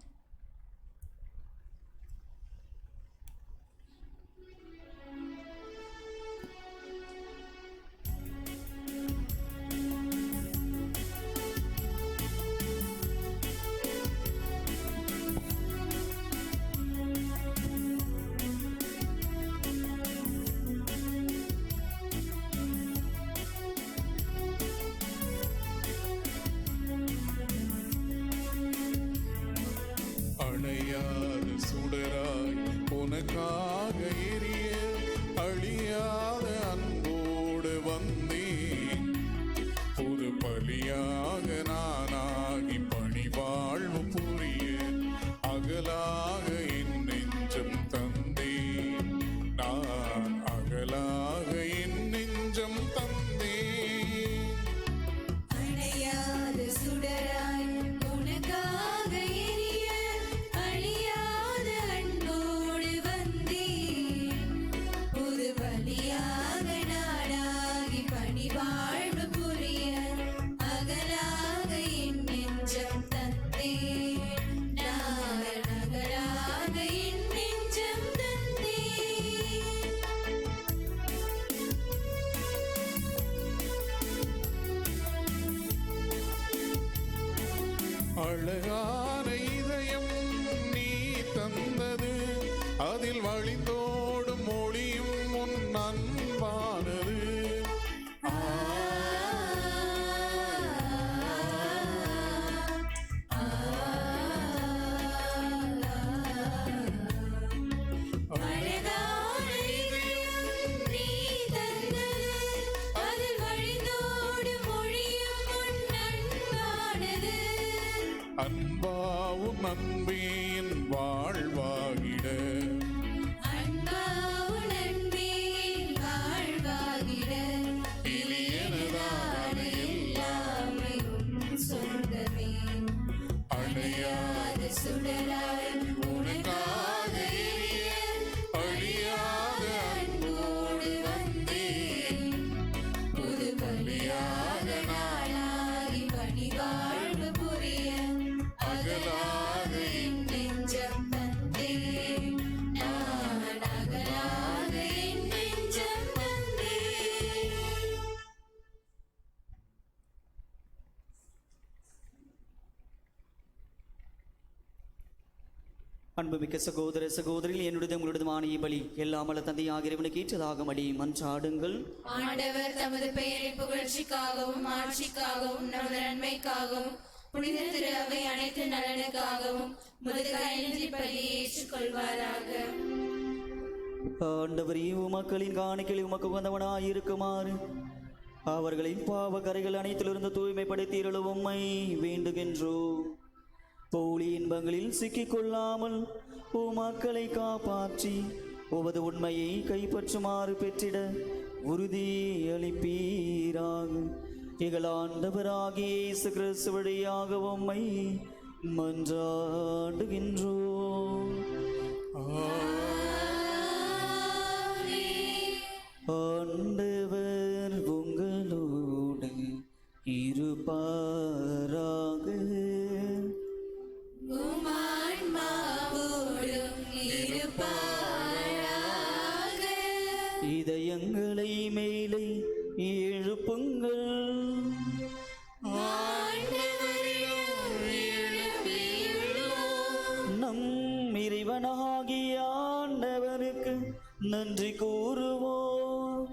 அதில் வழிந்தோடும் மொழியும் உன் அன்பானது. அன்பாவும் அன்பேன் வாழ்வாகிட இனியனதான எல்லாமே அணையாத சுடராய் உனக்காக எரிய அழியாத அன்போடு வந்தேன். புது பலியாக நாளாகி பணிவாழ்வு புரிய அகலாத என் நெஞ்சம் தந்தேன். நான் அகலாத என் நெஞ்சம் தந்தேன். அன்புமிக்க சகோதர சகோதரிகள், என்னுடைய உங்களுடையதுமான பலி எல்லாம் வல்ல தந்தையாகிய இறைவனுக்கு ஏற்றதாகும்படி மன்றாடுங்கள். ஆண்டவர் தமது பெயரின் புகழ்ச்சிக்காகவும் ஆட்சிக்காகவும் நமது நன்மைக்காகவும் புனித திரு அவை அனைத்து நலனுக்காகவும் முதுகை பலியை ஏற்றுக்கொள்வாராக. ஆண்டவரே, உமக்களின் காணிக்கைகளை உமக்கு உகந்தவனாய் இருக்குமாறு அவர்களின் பாவ கரைகள் அனைத்திலிருந்து தூய்மைப்படுத்தியிருள உம்மை வேண்டுகின்றோம். போலி இன்பங்களில் சிக்கிக் கொள்ளாமல் உமக்களை காப்பாற்றி உமது உண்மையை கைப்பற்றுமாறு பெற்றிட உறுதி அளிப்பீராக. எங்கள் ஆண்டவராகிய இயேசு கிறிஸ்து வழியாக உம்மை மன்றாடுகின்றோம். ஆண்டவர் உங்களோடு இருப்பாராக. இதயங்களை மேலே எழுப்புங்கள். நம் இறைவனாகிய ஆண்டவருக்கு நன்றி கூறுவோம்.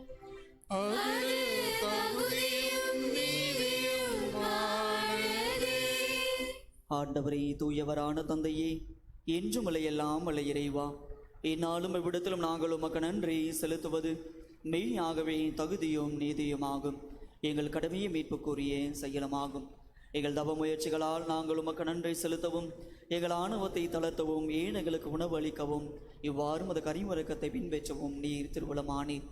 ஆண்டவரே, தூயவரான தந்தையே, என்றும் எல்லாம் வல்ல இறைவா, இந்நாளும் இவ்விடத்திலும் நாங்கள் உமக்கு நன்றி செலுத்துவது மெய்யாகவே தகுதியும் நீதியுமாகும். எங்கள் கடமையை மீட்புக்குரிய செயலமாகும். எங்கள் தவ முயற்சிகளால் நாங்கள் உமக்கு நன்றி செலுத்தவும், எங்கள் ஆணவத்தை தளர்த்தவும், ஏழைகளுக்கு உணவு அளிக்கவும், இவ்வாறு மது கரிமரக்கத்தை பின்பற்றவும் நீர் திருவுளமானீர்.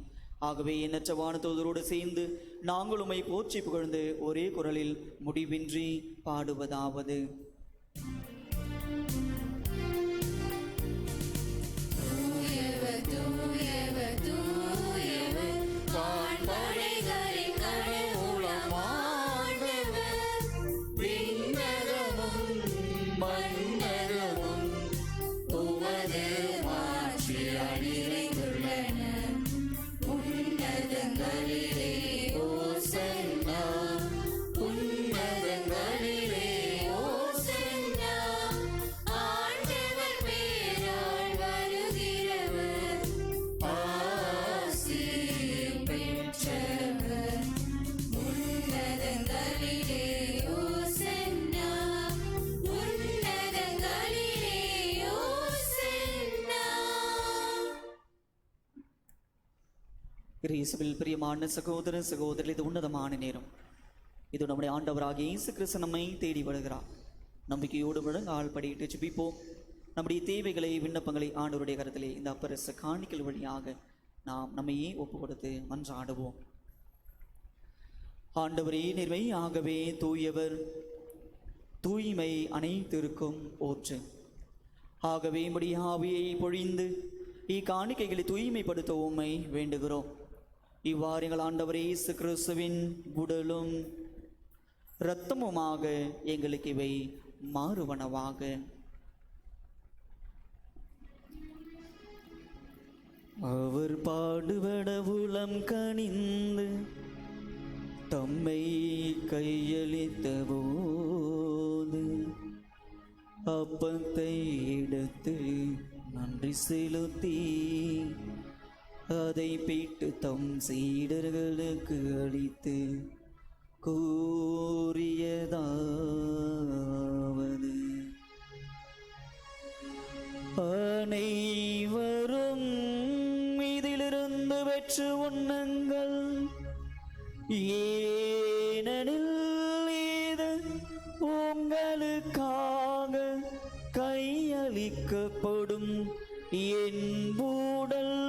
ஆகவே எண்ணற்ற வானதூதரோடு சேர்ந்து நாங்கள் உம்மை போற்றி புகழ்ந்து ஒரே குரலில் முடிவின்றி பாடுவதாவது: இயேசுவில் பிரியமான சகோதர சகோதரி, இது உன்னதமான நேரம். இது நம்முடைய ஆண்டவராகிய இயேசு கிறிஸ்து நம்மை தேடி வருகிறார். நம்பிக்கையோடு முழங்கால் படியிட்டு ஜெபிப்போம். நம்முடைய தேவைகளை, விண்ணப்பங்களை ஆண்டவருடைய கரத்திலே இந்த அப்பரச காணிக்கல் வழியாக நாம் நம்மையே ஒப்பு கொடுத்து மன்றாடுவோம். ஆண்டவரே, நேர்மையாகவே தூயவர், தூய்மை அனைத்திற்கும் ஊற்று. ஆகவே உம்முடைய ஆவியை பொழிந்து இக்காணிக்கைகளை தூய்மைப்படுத்த உம்மை வேண்டுகிறோம். இவ்வாறு எங்கள் ஆண்டவரே இயேசு கிறிஸ்துவின் உடலும் இரத்தமுமாக எங்களுக்கு இவை மாறுவனவாக. அவர் பாடுபட உளம் கனிந்து தம்மை கையளித்த போது அப்பத்தை எடுத்து நன்றி செலுத்தி அதை பிட்டு தம் சீடர்களுக்கு அளித்து கூறியதாவது: அனைவரும் இதிலிருந்து பெற்று உண்ணுங்கள், ஏனெனில் இது உங்களுக்காக கையளிக்கப்படும் என் உடல்.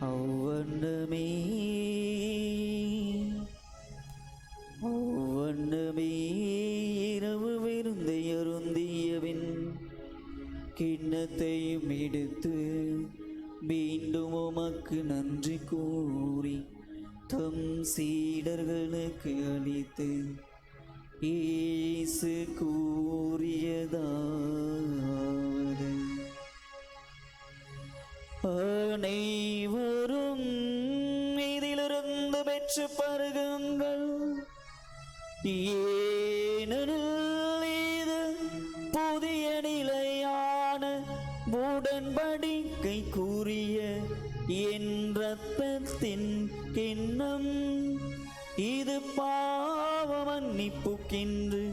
அவ்வண்ணமே இரவு விருந்தை அருந்தியவின் கிண்ணத்தையும் எடுத்து மீண்டும் உமக்கு நன்றி கூறி தம் சீடர்களுக்கு அளித்து இயேசு கூறியதாவது: அனைவரும் இதிலிருந்து பெற்று பருகுங்கள், ஏனெனில் இது புதிய நிலையான உடன்படிக்கை கூறிய என் இரத்தத்தின் கிண்ணம். இது பாவ மன்னிப்புக்கென்று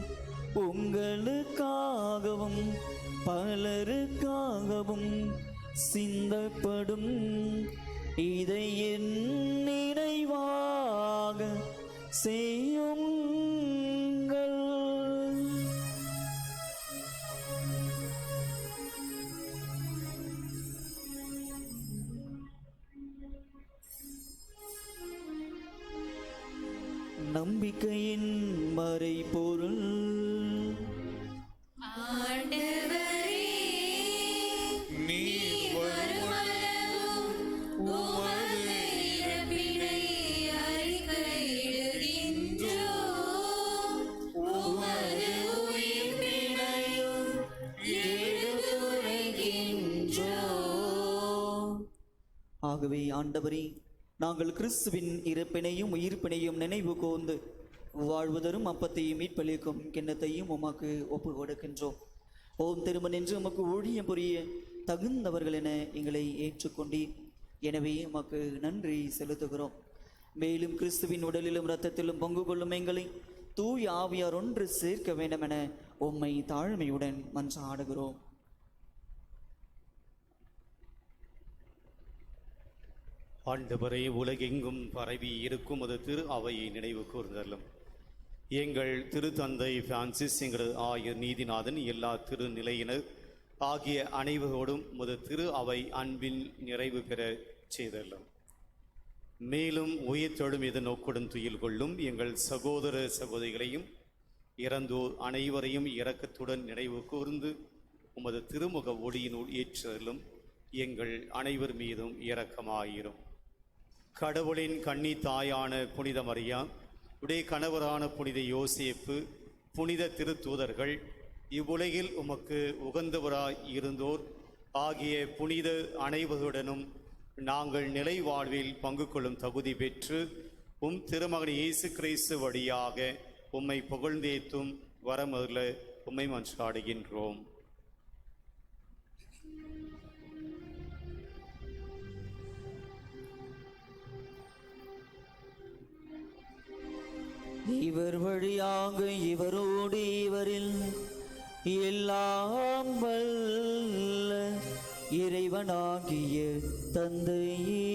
உங்களுக்காகவும் பலருக்காகவும் சிந்தப்படும். இதை என் நினைவாக செய்யுங்கள். நம்பிக்கையின் மறைபொருள்: ஆண்டவரே, நீர் வருமளவும் உமது இறப்பினை அறிக்கையிடுகின்றோம். உமது உயிர்ப்பினையும் எடுத்துரைக்கின்றோம். ஆகவே ஆண்டவரே, நாங்கள் கிறிஸ்துவின் இறப்பினையும் உயிர்ப்பினையும் நினைவு கூர்ந்து வாழ்வதரும் அப்பத்தையும் மீட்பளிக்கும் கிண்ணத்தையும் உமக்கு ஒப்பு கொடுக்கின்றோம். ஓம் திருமன் என்று உமக்கு ஊழியம் புரிய தகுந்தவர்கள் என எங்களை ஏற்றுக்கொண்டீர். எனவே உமக்கு நன்றி செலுத்துகிறோம். மேலும் கிறிஸ்துவின் உடலிலும் இரத்தத்திலும் பங்கு கொள்ளும் எங்களை தூய் ஆவியார் ஒன்று சேர்க்க வேண்டும் என உம்மை தாழ்மையுடன் மன்றாடுகிறோம். ஆண்டவரே, உலகெங்கும் பரவி இருக்கும் அது திரு அவையை நினைவு கூர்ந்தல்லும். எங்கள் திருத்தந்தை பிரான்சிஸ், எங்கள் ஆயர் நீதிநாதன், எல்லா திருநிலையினர் ஆகிய அனைவரோடும் முது திரு அவை அன்பின் நிறைவு பெற செய்தல்லும். மேலும் உயிர் தொழும் எது நோக்குடன் துயில் கொள்ளும் எங்கள் சகோதர சகோதரிகளையும் இறந்தோர் அனைவரையும் இரக்கத்துடன் நினைவு கூர்ந்து உமது திருமுக ஒளியினுள் ஏற்றலும் எங்கள் அனைவர் மீதும் இரக்கமாயிரும். கடவுளின் கன்னி தாயான புனித மரியா, உடைய கணவரான புனித யோசேப்பு, புனித திருத்தூதர்கள், இவ்வுலகில் உமக்கு உகந்தவராய் இருந்தோர் ஆகிய புனித அனைவருடனும் நாங்கள் நிலை வாழ்வில் பங்கு கொள்ளும் தகுதி பெற்று உம் திருமகன் இயேசு கிறிஸ்து வழியாக உம்மை புகழ்ந்தேத்தும் வரமருள உம்மை மன்றாடுகின்றோம். இவர் வழியாக இவரோடு இவரில் எல்லாம் வல்ல இறைவனாகிய தந்தையே,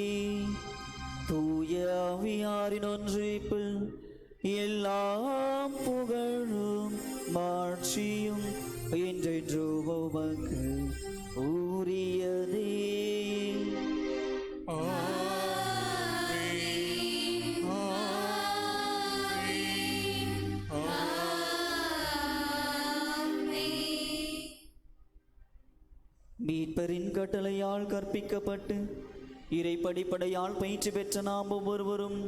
தூய ஆவியாரின் ஒன்றிப்பில் எல்லாம் புகழும் மாட்சியும் என்றென்றும் உமக்கு உரியதே. மீட்பரின் கட்டளையால் கற்பிக்கப்பட்டு இறைப்படிப்படையால் பயிற்சி பெற்ற நாம் ஒவ்வொருவரும்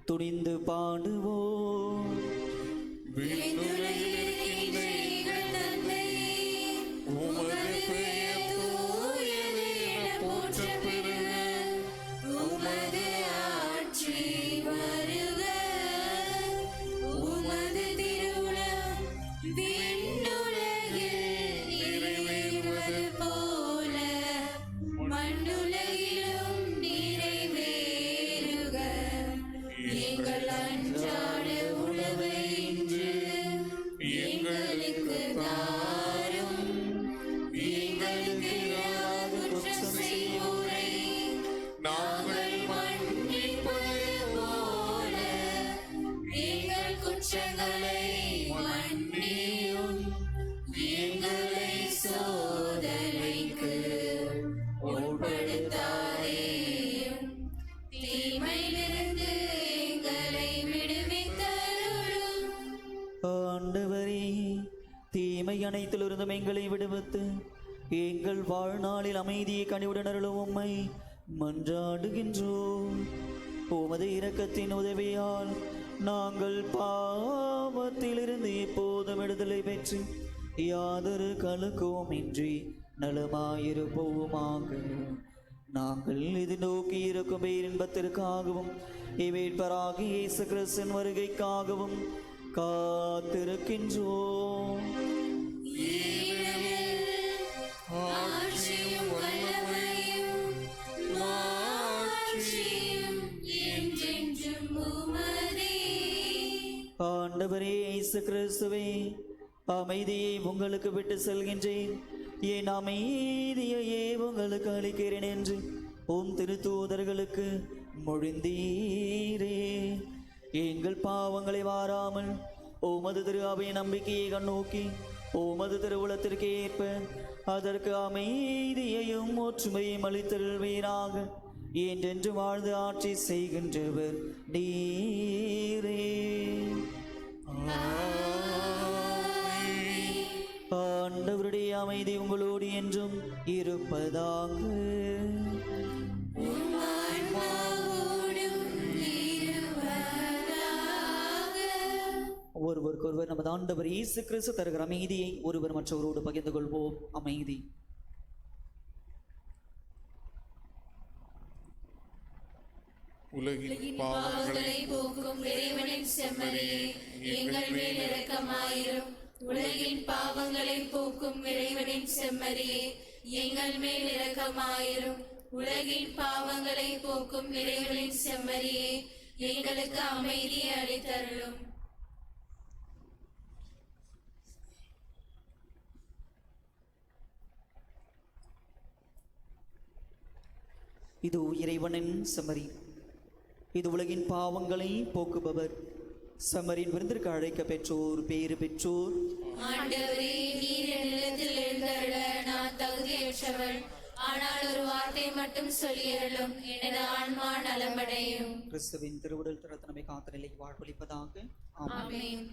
துணிந்து பாடுவோம். விண்ணுலகில் இருக்கின்ற எங்கள் தந்தையே, உமது பெயர் தூயது என போற்றப் பெறுக. தீமையிலிருந்து எங்களை விடுவித்தருளும். ஆண்டவரே, தீமை அனைத்திலிருந்தும் எங்களை விடுவித்து எங்கள் வாழ்நாளில் அமைதியை கனிவுடன் அருளும் உம்மை மன்றாடுகின்றோம். உமது இரக்கத்தின் உதவியால் நாங்கள் பாவத்திலிருந்து எப்போதும் விடுதலை பெற்று யாதொரு கலக்கமும் இன்றி நலமாயிருப்போமாக. நாங்கள் இது நோக்கி இருக்கும் பேரின்பத்திற்காகவும் இவேட்பராகி இயேசு கிறிஸ்துவின் வருகைக்காகவும் காத்திருக்கின்றோம். ஆட்சியும் வல்லமையும் மாட்சியும் என்றென்றும் உமதே. ஆண்டவரே இயேசு கிறிஸ்துவே, அமைதியை உங்களுக்கு விட்டு செல்கின்றேன், என் அமைதியையே உங்களுக்கு அளிக்கிறேன் என்று உம் திருத்தூதர்களுக்கு மொழிந்தீரே. எங்கள் பாவங்களை வாராமல் உமது திரு அவை நம்பிக்கையை கண்ணோக்கி உமது திருவுளத்திற்கு ஏற்ப அதற்கு அமைதியையும் ஒற்றுமையும் அளித்தல்வீராக. என்றென்று வாழ்ந்து ஆட்சி செய்கின்றவர் நீரே. ஆண்டவருடைய அமைதி உங்களோடு என்றும் இருப்பதாக. உம் ஆன்மாவோடும் இருப்பதாக. ஒருவருக்கொருவர் நமது ஆண்டவர் இயேசு கிறிஸ்து தருகிற அமைதியை ஒருவர் மற்றவரோடு பகிர்ந்து கொள்வோம். அமைதி. உலகின் பாவங்களை போக்கும் இறைவனின் செம்மறியே, எங்கள் மேல் இரக்கமாயிரும். உலகின் பாவங்களை போக்கும் இறைவனின் செம்மறியே, எங்கள் மேல் இரக்கமாயிரும். உலகின் பாவங்களை போக்கும் இறைவனின் செம்மறியே, எங்களுக்கு அமைதியை அளித்தருளும். இது இறைவனின் செம்மறி, இது உலகின் பாவங்களை போக்குபவர். செம்மறியின் விருந்திற்கு அழைக்க பெற்றோர் பேறு பெற்றோர். ஆண்டவரே, நீர் என் நிலத்தில் எழுந்தருள நான் தகுதியற்றவள். ஆனால் ஒரு வார்த்தை மட்டும் சொல்லியருளும், எனது ஆன்மா நலமடையும். கிறிஸ்துவின் திருவுடல் திறத்தனமை காத்த நிலை வாழ்வளிப்பதாக. ஆமென்.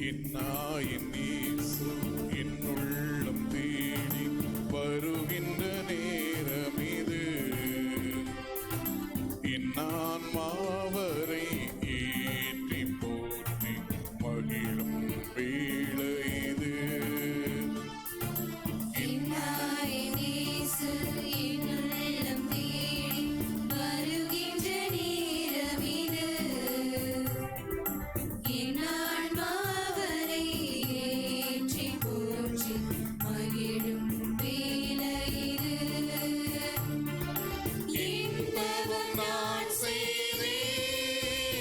என்னாயின் இயேசு என் உள்ளம் தேடி வருகின்ற நேரம் இது. என் ஆன்மாவரை ஏற்றி போற்றி மகிழும் வேளை இது. என்னாயின் இயேசு என் உள்ளம் தேடி வருகின்ற நேரம் இது. என் ஆன்மாவரை ஏற்றி போற்றி மகிழும் வேளை இது. என் தவம் நான் செய்தேன்,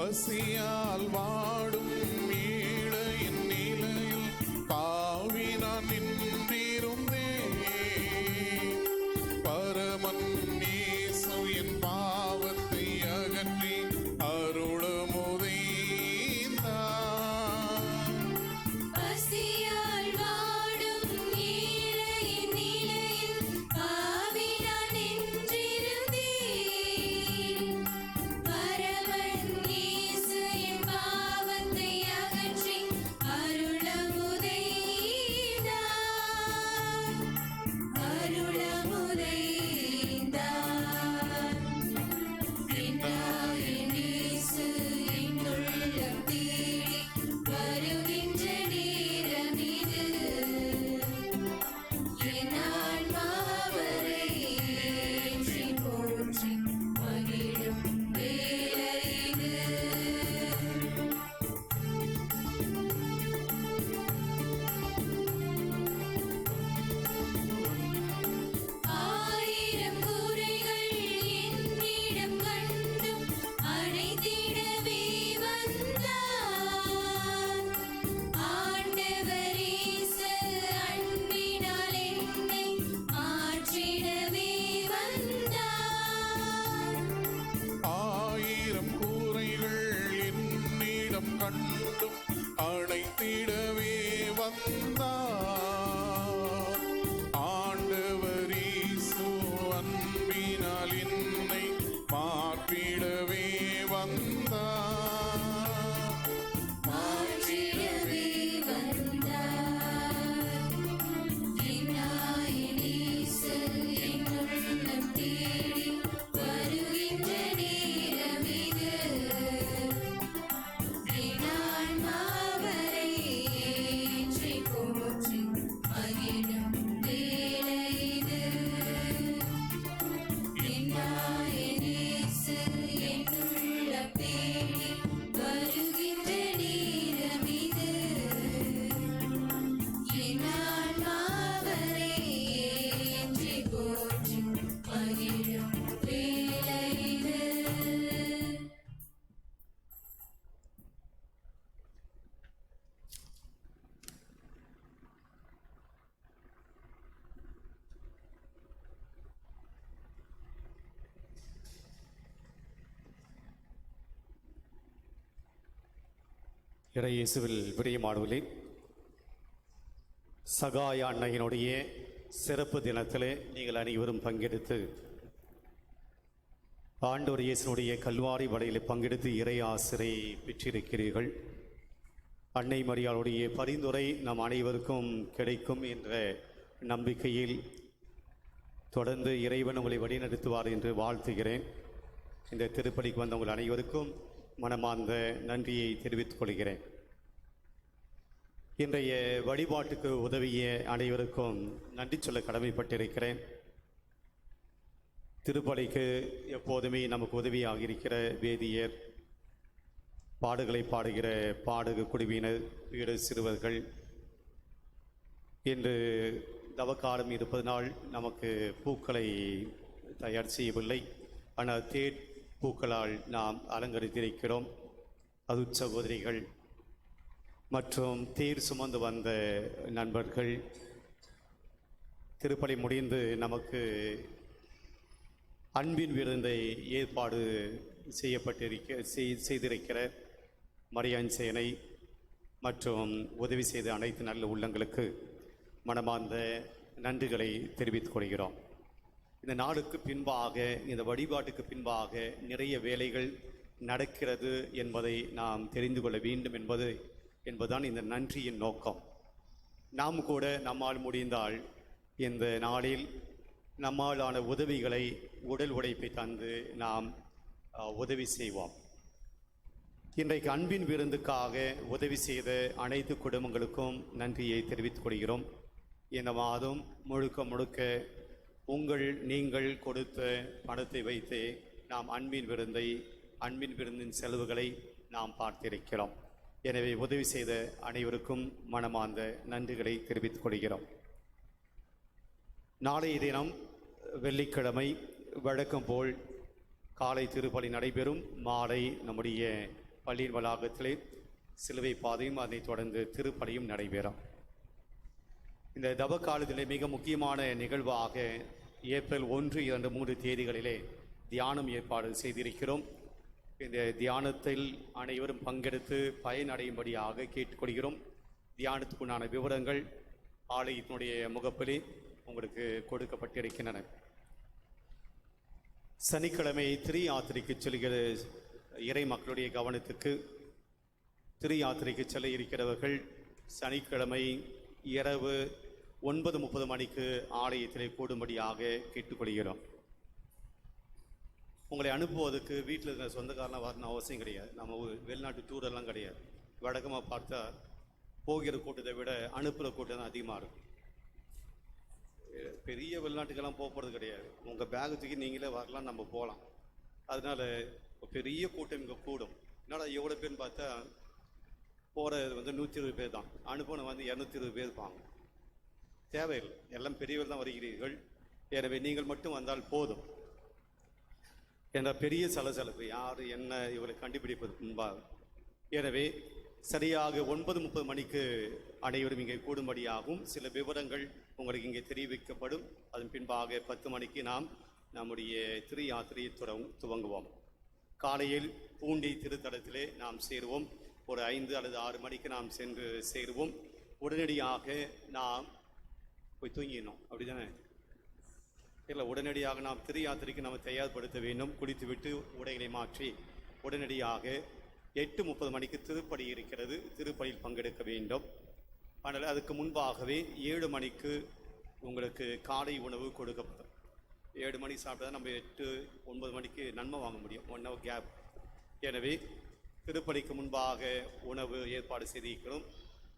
பசியால் வாடும் ஏழையின் நிலையில் பாவி நான் நின்றிருந்தேன். பரமன் இயேசு என் பாவத்தை அகற்றி அருளமுதைந்தார். பசியால் வாடும் ஏழையின் நிலையில் பாவி நான் நின்றிருந்தேன். பரமன் இயேசு என் பாவத்தை அகற்றி அருளமுதைந்தார். அருளமுதைந்தார். என்னாயின் இயேசு என் உள்ளம் தேடி வருகின்ற நேரம் இது. என் ஆன்மாவரை ஏற்றி போற்றி மகிழும் வேளை இது. ஆயிரம் குறைகள் என்னிடம் கண்டும் அணைத்திடவே வந்தார். ஆண்டவர் இயேசு அன்பினால் என்னை மாற்றிடவே வந்தார். ஆயிரம் கூரைகள் என்னிடம் கண்டும் அழைத்திடவே வந்தார். ஆண்டவர் இயேசு அன்பினால் என்னை மாற்றிடவே வந்தார். மாற்றிடவே வந்தார். என் ஆயின் இயேசு என் உள்ளம் தேடி வருகின்ற நேரம் இது. என் ஆன்மாவரை ஏற்றி போற்றி மகிழும் வேளை இது. என் ஆயின் இயேசு என் உள்ளம் தேடி வருகின்ற நேரம் இது. என் ஆன்மாவரை ஏற்றி போற்றி மகிழும் வேளை இது. இறை இயேசுவில் பிரியமானவர்களே, சகாய அன்னையினுடைய சிறப்பு தினத்திலே நீங்கள் அனைவரும் பங்கெடுத்து ஆண்டவர் இயேசுனுடைய கல்வாரி வடையில் பங்கெடுத்து இறை ஆசிரை பெற்றிருக்கிறீர்கள். அன்னை மரியாளுடைய பரிந்துரை நம் அனைவருக்கும் கிடைக்கும் என்ற நம்பிக்கையில் தொடர்ந்து இறைவன் உங்களை வழிநடத்துவார் என்று வாழ்த்துகிறேன். இந்த திருப்பலிக்கு வந்த உங்கள் அனைவருக்கும் மனமார்ந்த நன்றியை தெரிவித்துக் கொள்கிறேன். இன்றைய வழிபாட்டுக்கு உதவிய அனைவருக்கும் நன்றி சொல்ல கடமைப்பட்டிருக்கிறேன். திருப்பலிக்கு எப்போதுமே நமக்கு உதவியாக இருக்கிற வேதியர், பாடுகளை பாடுகிற பாடக குழுவினர், வீடு சிறுவர்கள், இன்று தவக்காலம் இருப்பதனால் நமக்கு பூக்களை தயார் செய்யவில்லை. ஆனால் தேட் பூக்களால் நாம் அலங்கரித்திருக்கிறோம். அது சகோதரிகள் மற்றும் தேர் சுமந்து வந்த நண்பர்கள், திருப்பலி முடிந்து நமக்கு அன்பின் விருந்தை ஏற்பாடு செய்திருக்கிற மரியான் சேனை மற்றும் உதவி செய்த அனைத்து நல்ல உள்ளங்களுக்கு மனமார்ந்த நன்றிகளை தெரிவித்துக் கொள்கிறோம். இந்த நாளுக்கு பின்பாக, இந்த வழிபாட்டுக்கு பின்பாக நிறைய வேலைகள் நடக்கிறது என்பதை நாம் தெரிந்து கொள்ள வேண்டும் என்பதுதான் இந்த நன்றியின் நோக்கம். நாம் கூட நம்மால் முடிந்தால் இந்த நாளில் நம்மாலான உதவிகளை, உடல் உழைப்பை தந்து நாம் உதவி செய்வோம். இன்றைக்கு அன்பின் விருந்துக்காக உதவி செய்த அனைத்து குடும்பங்களுக்கும் நன்றியை தெரிவித்துக் கொள்கிறோம். இந்த மாதம் முழுக்க நீங்கள் கொடுத்த பணத்தை வைத்து நாம் அன்பின் விருந்தின் செலவுகளை நாம் பார்த்திருக்கிறோம். எனவே உதவி செய்த அனைவருக்கும் மனமார்ந்த நன்றிகளை தெரிவித்துக் கொள்கிறோம். நாளைய தினம் வெள்ளிக்கிழமை வழக்கம் போல் காலை திருப்பலி நடைபெறும். மாலை நம்முடைய பள்ளியின் வளாகத்திலே சிலுவை பாதையும் அதனைத் தொடர்ந்து திருப்பலியும் நடைபெறும். இந்த தவ காலத்திலே மிக முக்கியமான நிகழ்வாக ஏப்ரல் 1, 2, 3 தேதிகளிலே தியானம் ஏற்பாடு செய்திருக்கிறோம். இந்த தியானத்தில் அனைவரும் பங்கெடுத்து பயனடையும்படியாக கேட்டுக்கொள்கிறோம். தியானத்துக்குண்டான விவரங்கள் ஆலயத்தினுடைய முகப்பிலே உங்களுக்கு கொடுக்கப்பட்டிருக்கின்றன. சனிக்கிழமை திரு யாத்திரைக்கு செல்கிற இறை மக்களுடைய கவனத்துக்கு, திரு யாத்திரைக்கு செல்ல இருக்கிறவர்கள் சனிக்கிழமை இரவு 9:30 மணிக்கு ஆலயத்திலே கூடும்படியாக கேட்டுக்கொள்கிறோம். உங்களை அனுப்புவதற்கு வீட்டில் இருக்கிற சொந்தக்காரலாம் வரணும் அவசியம் கிடையாது. நம்ம வெளிநாட்டு டூரெல்லாம் கிடையாது. வழக்கமாக பார்த்தா போகிற கூட்டத்தை விட அனுப்புகிற கூட்டம் தான் அதிகமாக இருக்கும். பெரிய வெளிநாட்டுக்கெல்லாம் போகிறது கிடையாது. உங்கள் பேகு தூக்கி நீங்களே வரலாம், நம்ம போகலாம். அதனால் பெரிய கூட்டம் இங்கே கூடும். என்னடா எவ்வளோ பேர்னு பார்த்தா போகிறது 120 பேர் தான், அனுப்பணும் 220 பேர் இருப்பாங்க. தேவையில்லை, எல்லாம் பெரியவர் தான் வருகிறீர்கள், எனவே நீங்கள் மட்டும் வந்தால் போதும் என்ற பெரிய சலசலப்பு யார் என்ன இவரை கண்டுபிடிப்பது முன்பாக. எனவே சரியாக 9:30 மணிக்கு அனைவரும் இங்கே கூடும்படியாகும். சில விவரங்கள் உங்களுக்கு இங்கே தெரிவிக்கப்படும். அதன் பின்பாக 10 மணிக்கு நாம் நம்முடைய திரு யாத்திரையை துவங்குவோம். காலையில் பூண்டி திருத்தலத்திலே நாம் சேருவோம். ஒரு 5 அல்லது 6 மணிக்கு நாம் சென்று சேருவோம். உடனடியாக நாம் போய் தூங்கிடணும், அப்படி தானே? இல்லை, உடனடியாக நாம் திரு யாத்திரைக்கு நாம் தயார்படுத்த வேண்டும். குளித்துவிட்டு உடைகளை மாற்றி உடனடியாக 8:30 மணிக்கு திருப்பலி இருக்கிறது. திருப்பலியில் பங்கெடுக்க வேண்டும். ஆனால் அதுக்கு முன்பாகவே 7 மணிக்கு உங்களுக்கு காலை உணவு கொடுக்கப்படும். 7 மணி சாப்பிட்டா நம்ம 8-9 மணிக்கு நன்மை வாங்க முடியும், 1 hour கேப். எனவே திருப்பலிக்கு முன்பாக உணவு ஏற்பாடு செய்திருக்கிறோம்.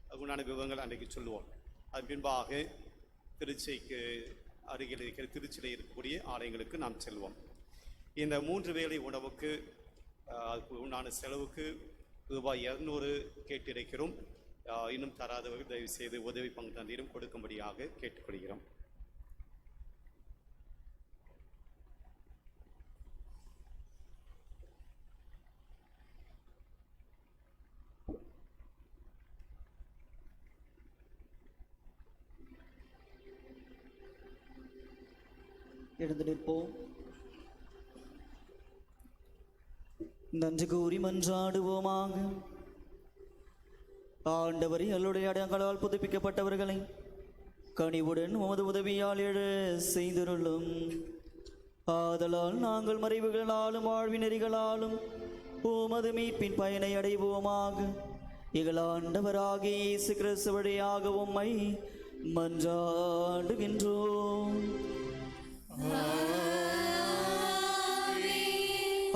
அதுக்குண்டான விவரங்கள் அன்றைக்கு சொல்லுவோம். அதன் பின்பாக திருச்சிக்கு அருகில் இருக்கிற திருச்சியில் இருக்கக்கூடிய ஆலயங்களுக்கு நாம் செல்வோம். இந்த 3 வேளை உணவுக்கு அதுக்கு உண்டான செலவுக்கு ரூபாய் 200 கேட்டிருக்கிறோம். இன்னும் தராதவர்கள் தயவு செய்து உதவி பங்கு தந்தையிடம் கொடுக்கும்படியாக கேட்டுக்கொள்கிறோம். எழுந்து நிற்போம். நன்றி கூறி மன்றாடுவோமாக. ஆண்டவரே, எல்லுடைய அடையாளங்களால் புதுப்பிக்கப்பட்டவர்களை கனிவுடன் உமது உதவியால் எழ செய்திருளும். ஆதலால் நாங்கள் மறைவுகளாலும் வாழ்வின் நெறிகளாலும் உமது மீட்பின் பயனை அடைவோமாக. எங்கள் ஆண்டவராகிய இயேசு கிறிஸ்து வழியாக உம்மை மன்றாடுகின்றோம்.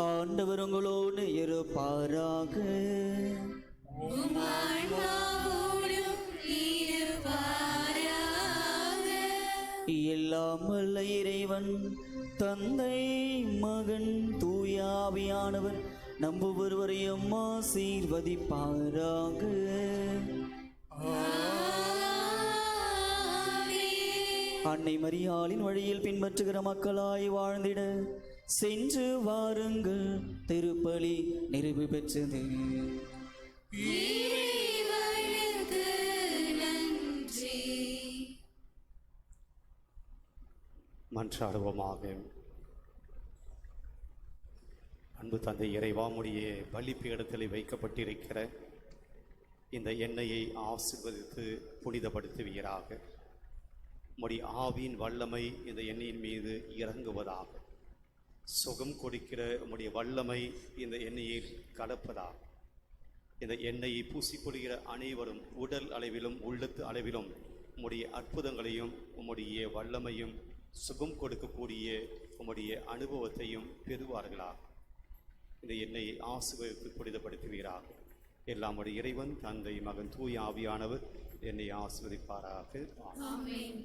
ஆண்டவர் உங்களோடு இருப்பாராக. எல்லாம் வல்ல இறைவன் தந்தை, மகன், தூய ஆவியானவர் நம் ஒவ்வொருவரையும் ஆசீர்வதிப்பாராக. அன்னை மரியாளின் வழியில் பின்பற்றுகிற மக்களாய் வாழ்ந்திட சென்று வாருங்கள். திருப்பலி நிறைவு பெற்றது. மன்றாடுவோமாக. அன்பு தந்தை இறைவா, உம்முடைய பலிபீடத்தில் வைக்கப்பட்டிருக்கிற இந்த எண்ணெயை ஆசீர்வதித்து புனிதப்படுத்துவீராக. உம்முடைய ஆவியின் வல்லமை இந்த எண்ணெயின் மீது இறங்குவதாக. சுகம் கொடுக்கிற உம்முடைய வல்லமை இந்த எண்ணெயில் கலப்பதாக. இந்த எண்ணெயை பூசிக்கொள்கிற அனைவரும் உடல் அளவிலும் உள்ளத்து அளவிலும் உம்முடைய அற்புதங்களையும் உம்முடைய வல்லமையும் சுகம் கொடுக்கக்கூடிய உம்முடைய அனுபவத்தையும் பெறுவார்களாக. இந்த எண்ணெயை ஆசீர்வதித்து புனிதப்படுத்துவீராக. எல்லாம் உடைய இறைவன் தந்தை, மகன், தூய ஆவியானவர் என்னை ஆசீர்வதிப்பாராக. ஆமென்.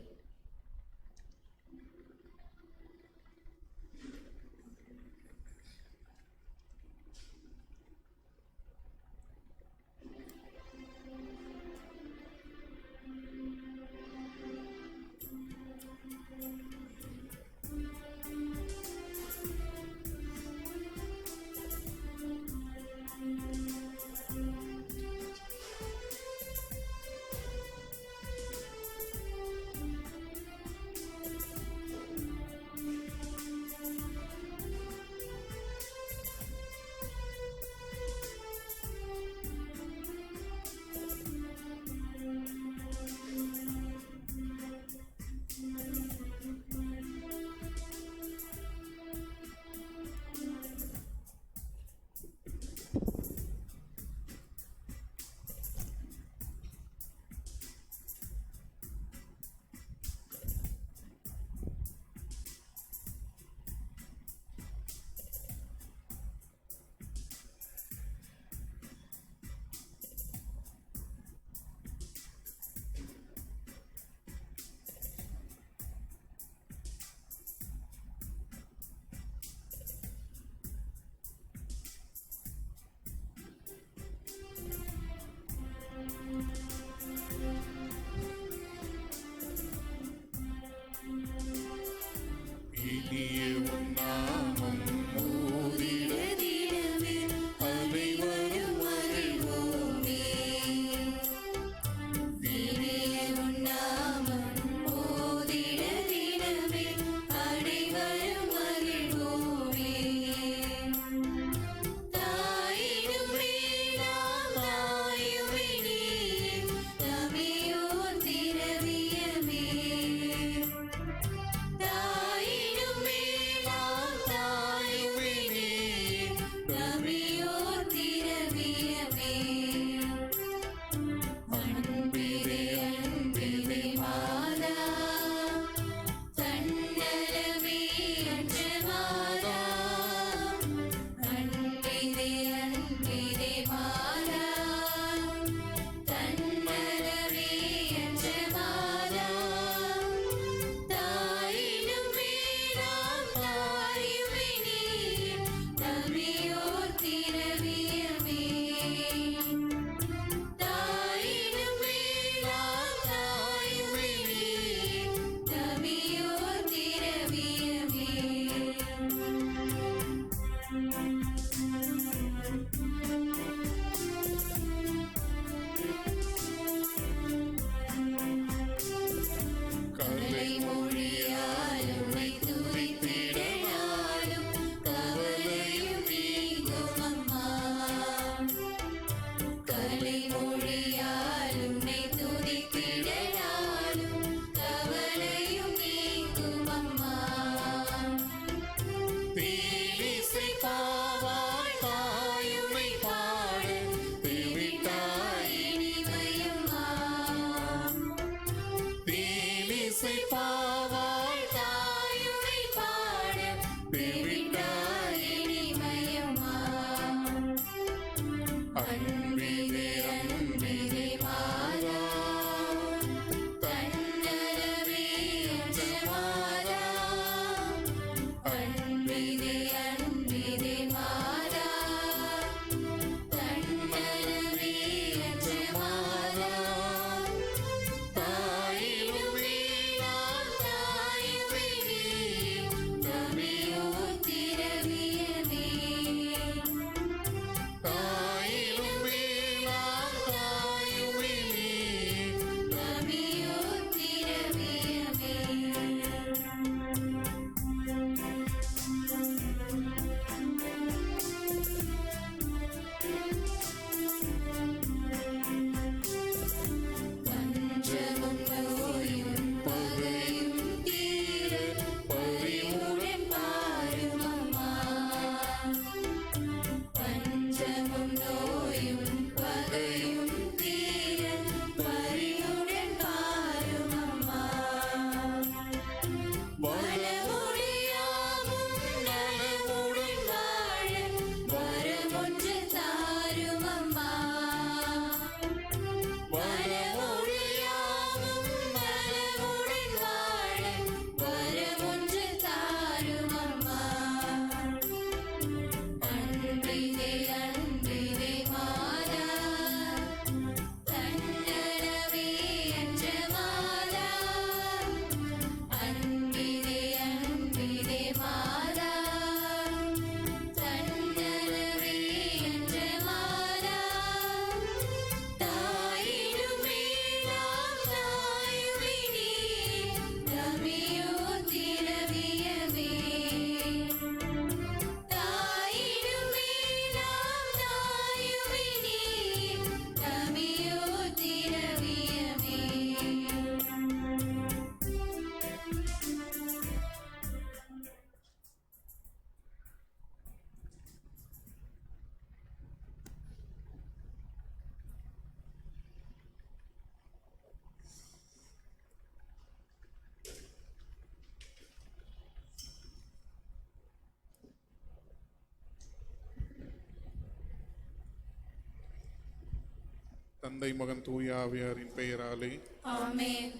தந்தை மகன் தூய ஆவியாரின் பெயராலே ஆமென்.